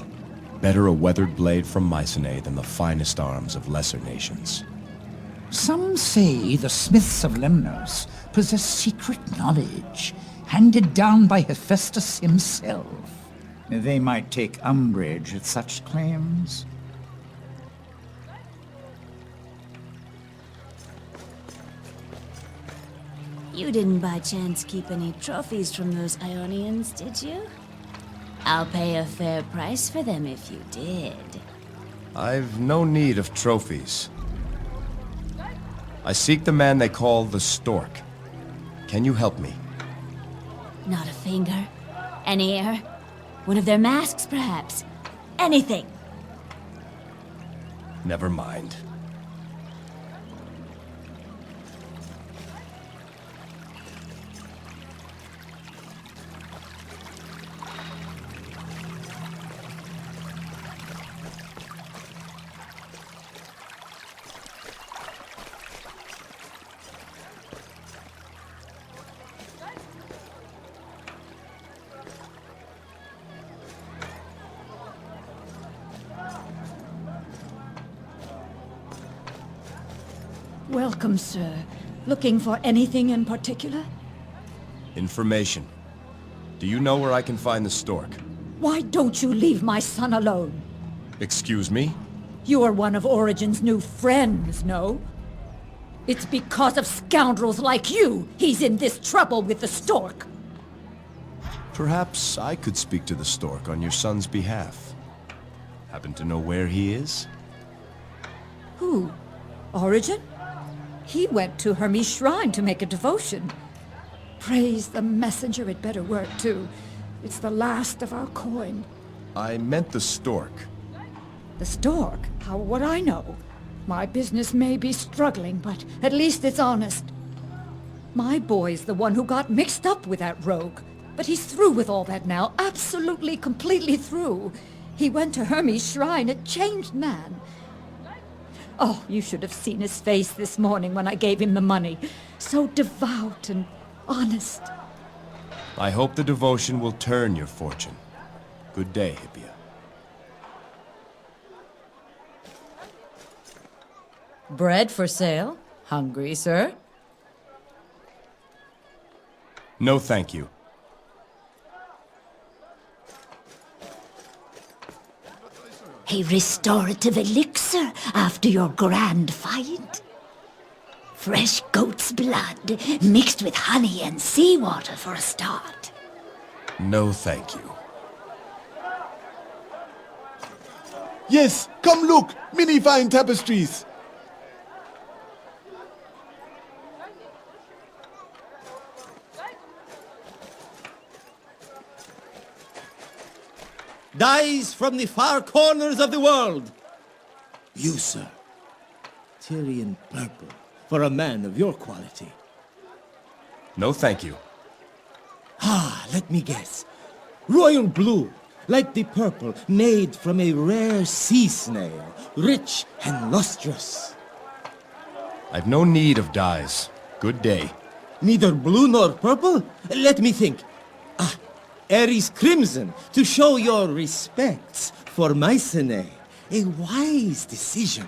Better a weathered blade from Mycenae than the finest arms of lesser nations. Some say the smiths of Lemnos possess secret knowledge, handed down by Hephaestus himself. They might take umbrage at such claims. You didn't by chance keep any trophies from those Ionians, did you? I'll pay a fair price for them if you did. I've no need of trophies. I seek the man they call the Stork. Can you help me? Not a finger? An ear? One of their masks, perhaps? Anything! Never mind. Welcome, sir. Looking for anything in particular? Information. Do you know where I can find the Stork? Why don't you leave my son alone? Excuse me? You are one of Origen's new friends, no? It's because of scoundrels like you he's in this trouble with the Stork. Perhaps I could speak to the Stork on your son's behalf. Happen to know where he is? Who? Origen? He went to Hermes' shrine to make a devotion. Praise the messenger, it better work too. It's the last of our coin. I meant the Stork. The Stork? How would I know? My business may be struggling, but at least it's honest. My boy's the one who got mixed up with that rogue. But he's through with all that now. Absolutely, completely through. He went to Hermes' shrine, a changed man. Oh, you should have seen his face this morning when I gave him the money. So devout and honest. I hope the devotion will turn your fortune. Good day, Hippia. Bread for sale? Hungry, sir? No, thank you. A restorative elixir after your grand fight. Fresh goat's blood mixed with honey and seawater for a start. No, thank you. Yes, come look! Many fine tapestries! Dyes from the far corners of the world. You, sir. Tyrian purple, for a man of your quality. No, thank you. Ah, let me guess. Royal blue, like the purple made from a rare sea snail, rich and lustrous. I've no need of dyes. Good day. Neither blue nor purple? Let me think. Ah, Ares crimson, to show your respects for Mycenae. A wise decision.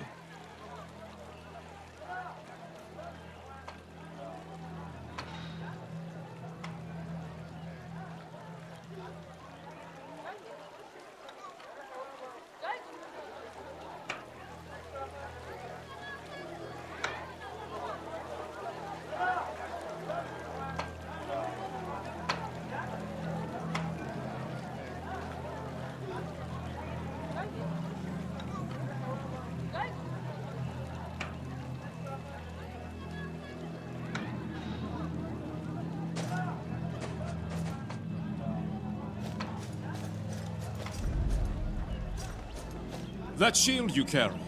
That shield you carry,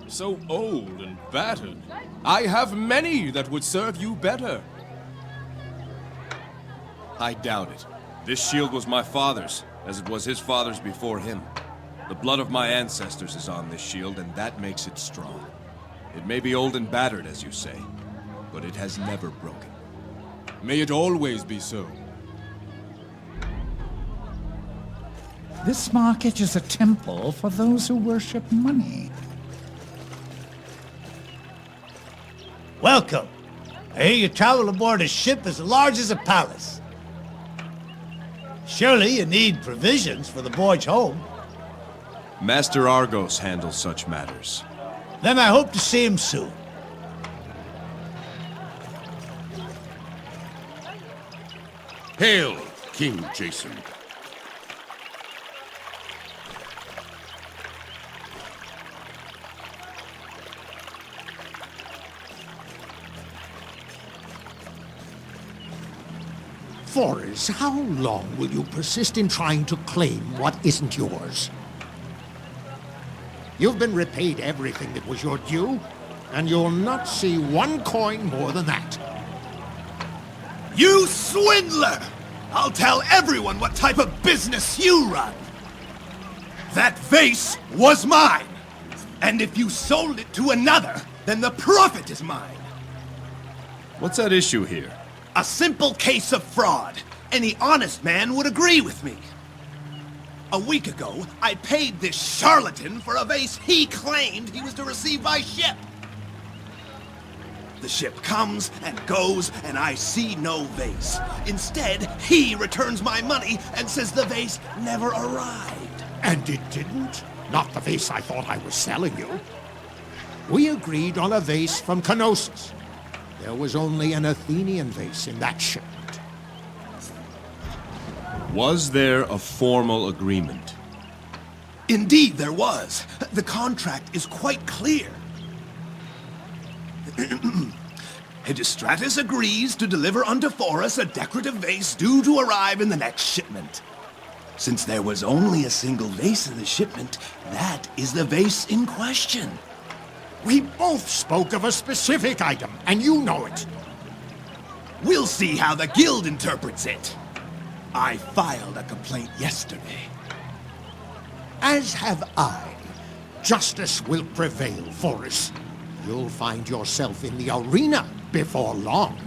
so old and battered. I have many that would serve you better. I doubt it. This shield was my father's, as it was his father's before him. The blood of my ancestors is on this shield, and that makes it strong. It may be old and battered, as you say, but it has never broken. May it always be so. This market is a temple for those who worship money. Welcome. I hear you travel aboard a ship as large as a palace. Surely you need provisions for the voyage home. Master Argos handles such matters. Then I hope to see him soon. Hail, King Jason. Forrest, how long will you persist in trying to claim what isn't yours? You've been repaid everything that was your due, and you'll not see one coin more than that. You swindler! I'll tell everyone what type of business you run! That vase was mine! And if you sold it to another, then the profit is mine! What's at issue here? A simple case of fraud. Any honest man would agree with me. A week ago, I paid this charlatan for a vase he claimed he was to receive by ship. The ship comes and goes, and I see no vase. Instead, he returns my money and says the vase never arrived. And it didn't? Not the vase I thought I was selling you. We agreed on a vase from Knossos. There was only an Athenian vase in that shipment. Was there a formal agreement? Indeed, there was. The contract is quite clear. Hegestratus agrees to deliver unto Forus a decorative vase due to arrive in the next shipment. Since there was only a single vase in the shipment, that is the vase in question. We both spoke of a specific item, and you know it. We'll see how the guild interprets it. I filed a complaint yesterday. As have I. Justice will prevail for us. You'll find yourself in the arena before long.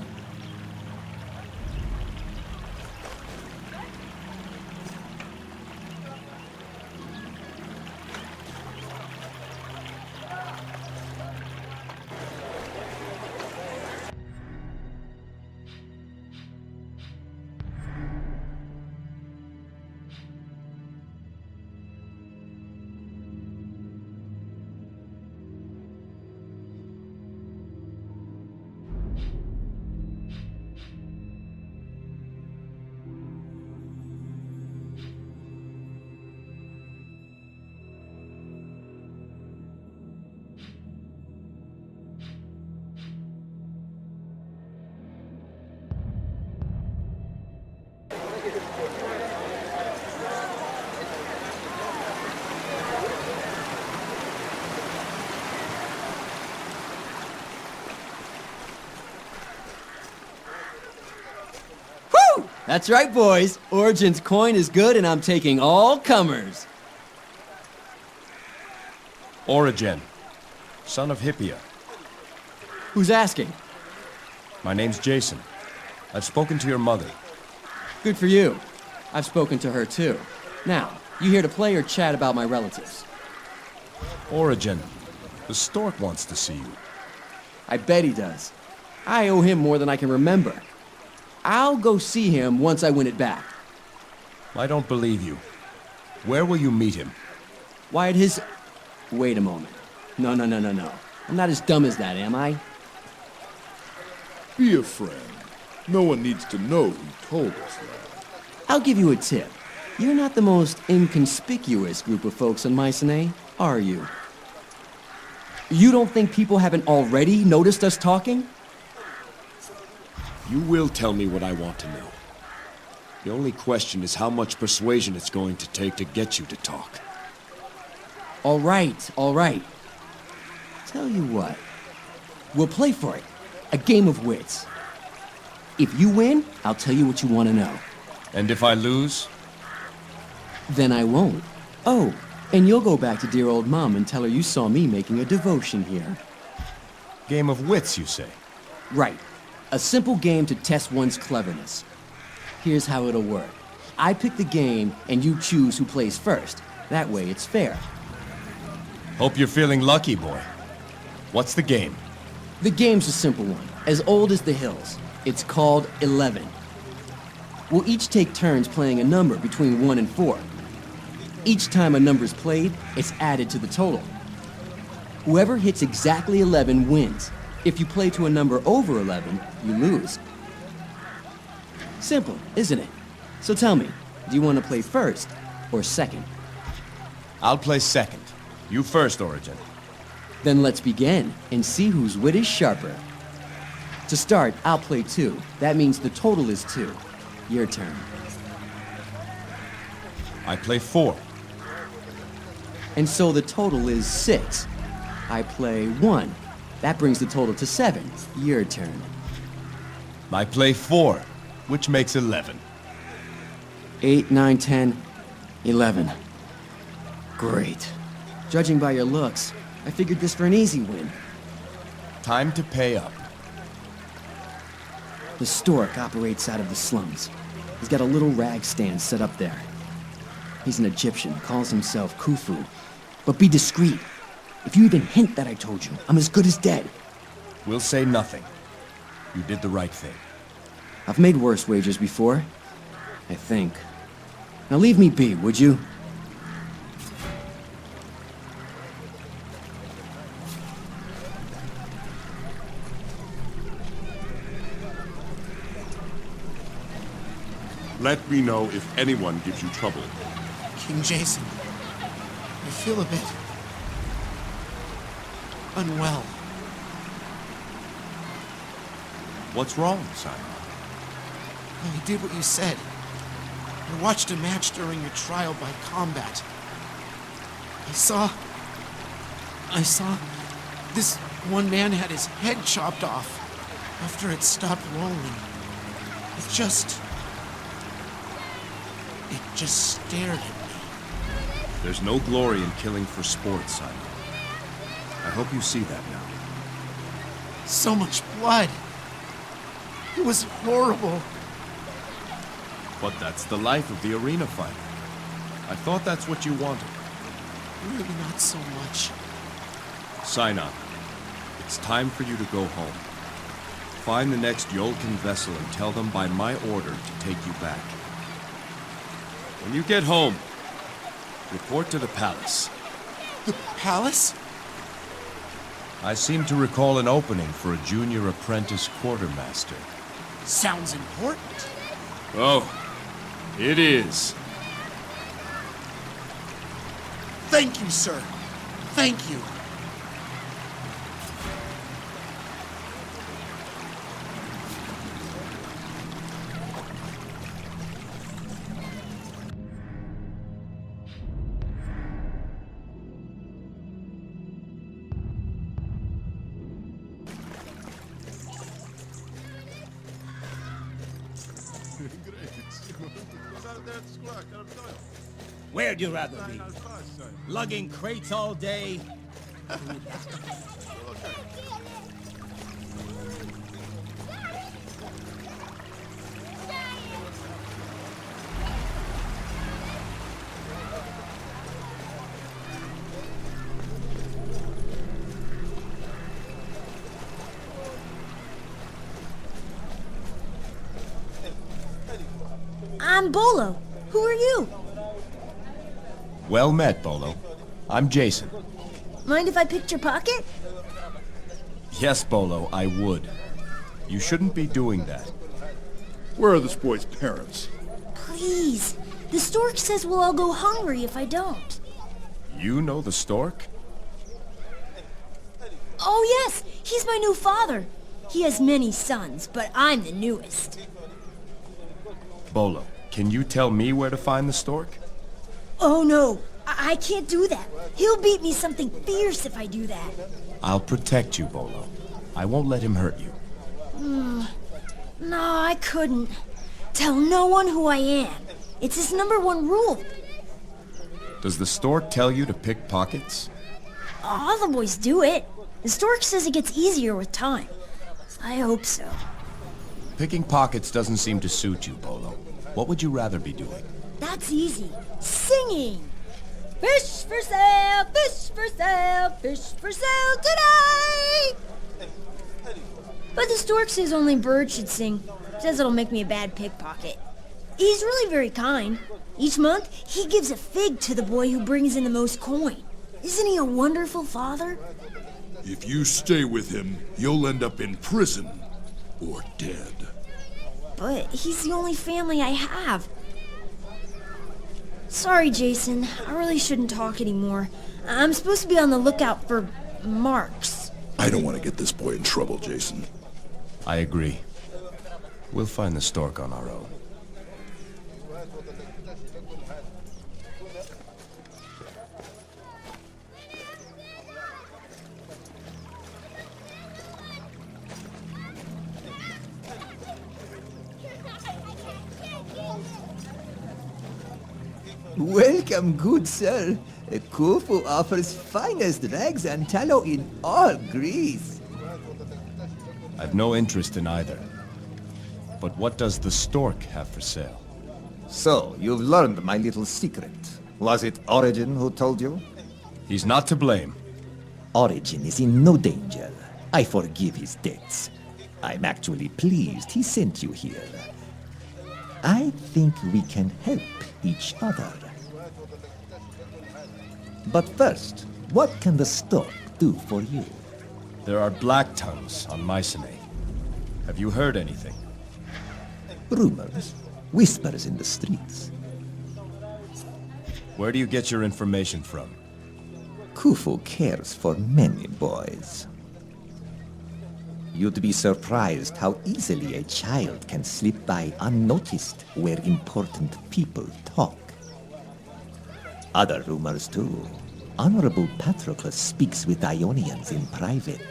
That's right, boys. Origin's coin is good, and I'm taking all comers. Origin, son of Hippia. Who's asking? My name's Jason. I've spoken to your mother. Good for you. I've spoken to her, too. Now, you here to play or chat about my relatives? Origin, the stork wants to see you. I bet he does. I owe him more than I can remember. I'll go see him once I win it back. I don't believe you. Where will you meet him? Why, at his... Wait a moment. No. I'm not as dumb as that, am I? Be a friend. No one needs to know who told us that. I'll give you a tip. You're not the most inconspicuous group of folks on Mycenae, are you? You don't think people haven't already noticed us talking? You will tell me what I want to know. The only question is how much persuasion it's going to take to get you to talk. All right. Tell you what. We'll play for it. A game of wits. If you win, I'll tell you what you want to know. And if I lose? Then I won't. Oh, and you'll go back to dear old Mom and tell her you saw me making a devotion here. Game of wits, you say? Right. A simple game to test one's cleverness. Here's how it'll work. I pick the game, and you choose who plays first. That way, it's fair. Hope you're feeling lucky, boy. What's the game? The game's a simple one, as old as the hills. It's called 11. We'll each take turns playing a number between 1 and 4. Each time a number's played, it's added to the total. Whoever hits exactly 11 wins. If you play to a number over 11, you lose. Simple, isn't it? So tell me, do you want to play first or second? I'll play second. You first, Origin. Then let's begin and see whose wit is sharper. To start, I'll play 2. That means the total is 2. Your turn. I play 4. And so the total is 6. I play 1. That brings the total to 7. Your turn. I play 4, which makes 11. 8, 9, 10, 11. Great. Judging by your looks, I figured this for an easy win. Time to pay up. The stork operates out of the slums. He's got a little rag stand set up there. He's an Egyptian, calls himself Khufu. But be discreet. If you even hint that I told you, I'm as good as dead. We'll say nothing. You did the right thing. I've made worse wagers before. I think. Now leave me be, would you? Let me know if anyone gives you trouble. King Jason, I feel a bit unwell. What's wrong, Simon? I did what you said. I watched a match during your trial by combat. I saw this one man had his head chopped off after it stopped rolling. It just stared at me. There's no glory in killing for sport, Simon. I hope you see that now. So much blood. It was horrible. But that's the life of the arena fighter. I thought that's what you wanted. Really not so much. Sign up. It's time for you to go home. Find the next Yolkin vessel and tell them by my order to take you back. When you get home, report to the palace. The palace? I seem to recall an opening for a junior apprentice quartermaster. Sounds important. Oh, it is. Thank you, sir. Thank you. Where'd you rather be? Lugging crates all day? I'm Bolo. Who are you? Well met, Bolo. I'm Jason. Mind if I picked your pocket? Yes, Bolo, I would. You shouldn't be doing that. Where are this boy's parents? Please. The stork says we'll all go hungry if I don't. You know the stork? Oh yes, he's my new father. He has many sons, but I'm the newest. Bolo, can you tell me where to find the stork? Oh no, I can't do that. He'll beat me something fierce if I do that. I'll protect you, Bolo. I won't let him hurt you. No, I couldn't. Tell no one who I am. It's his #1 rule. Does the stork tell you to pick pockets? All the boys do it. The stork says it gets easier with time. I hope so. Picking pockets doesn't seem to suit you, Bolo. What would you rather be doing? That's easy. Singing! Fish for sale, fish for sale, fish for sale today! But the stork says only birds should sing. Says it'll make me a bad pickpocket. He's really very kind. Each month, he gives a fig to the boy who brings in the most coin. Isn't he a wonderful father? If you stay with him, you'll end up in prison or dead. But he's the only family I have. Sorry, Jason. I really shouldn't talk anymore. I'm supposed to be on the lookout for marks. I don't want to get this boy in trouble, Jason. I agree. We'll find the stork on our own. Welcome, good sir. Khufu offers finest rags and tallow in all Greece. I've no interest in either. But what does the stork have for sale? So, you've learned my little secret. Was it Origin who told you? He's not to blame. Origin is in no danger. I forgive his debts. I'm actually pleased he sent you here. I think we can help each other. But first, what can the stork do for you? There are black tongues on Mycenae. Have you heard anything? Rumors, whispers in the streets. Where do you get your information from? Khufu cares for many boys. You'd be surprised how easily a child can slip by unnoticed where important people talk. Other rumors too. Honorable Patroclus speaks with Ionians in private.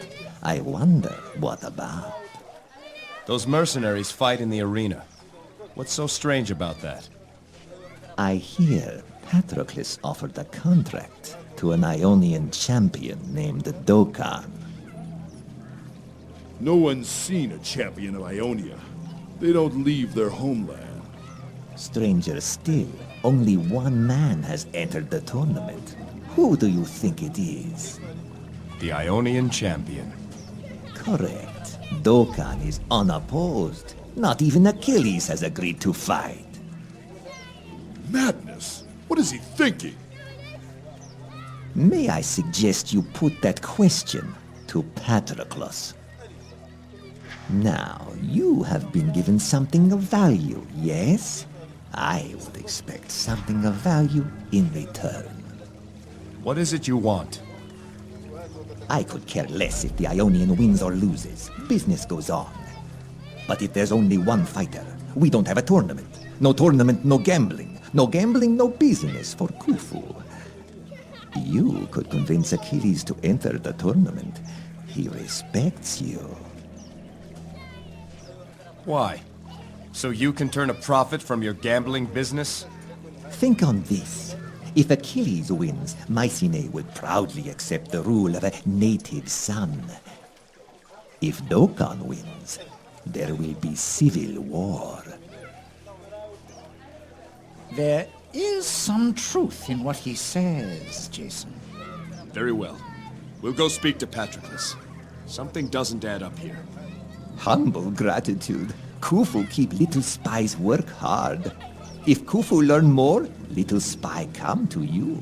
I wonder what about. Those mercenaries fight in the arena. What's so strange about that? I hear Patroclus offered a contract to an Ionian champion named Dokkan. No one's seen a champion of Ionia. They don't leave their homeland. Stranger still, only one man has entered the tournament. Who do you think it is? The Ionian champion. Correct. Dokkan is unopposed. Not even Achilles has agreed to fight. Madness! What is he thinking? May I suggest you put that question to Patroclus? Now, you have been given something of value, yes? I would expect something of value in return. What is it you want? I could care less if the Ionian wins or loses. Business goes on. But if there's only one fighter, we don't have a tournament. No tournament, no gambling. No gambling, no business for Khufu. You could convince Achilles to enter the tournament. He respects you. Why? So you can turn a profit from your gambling business? Think on this. If Achilles wins, Mycenae would proudly accept the rule of a native son. If Dokkan wins, there will be civil war. There is some truth in what he says, Jason. Very well. We'll go speak to Patroclus. Something doesn't add up here. Humble gratitude. Khufu keep little spies work hard. If Khufu learn more, little spy come to you.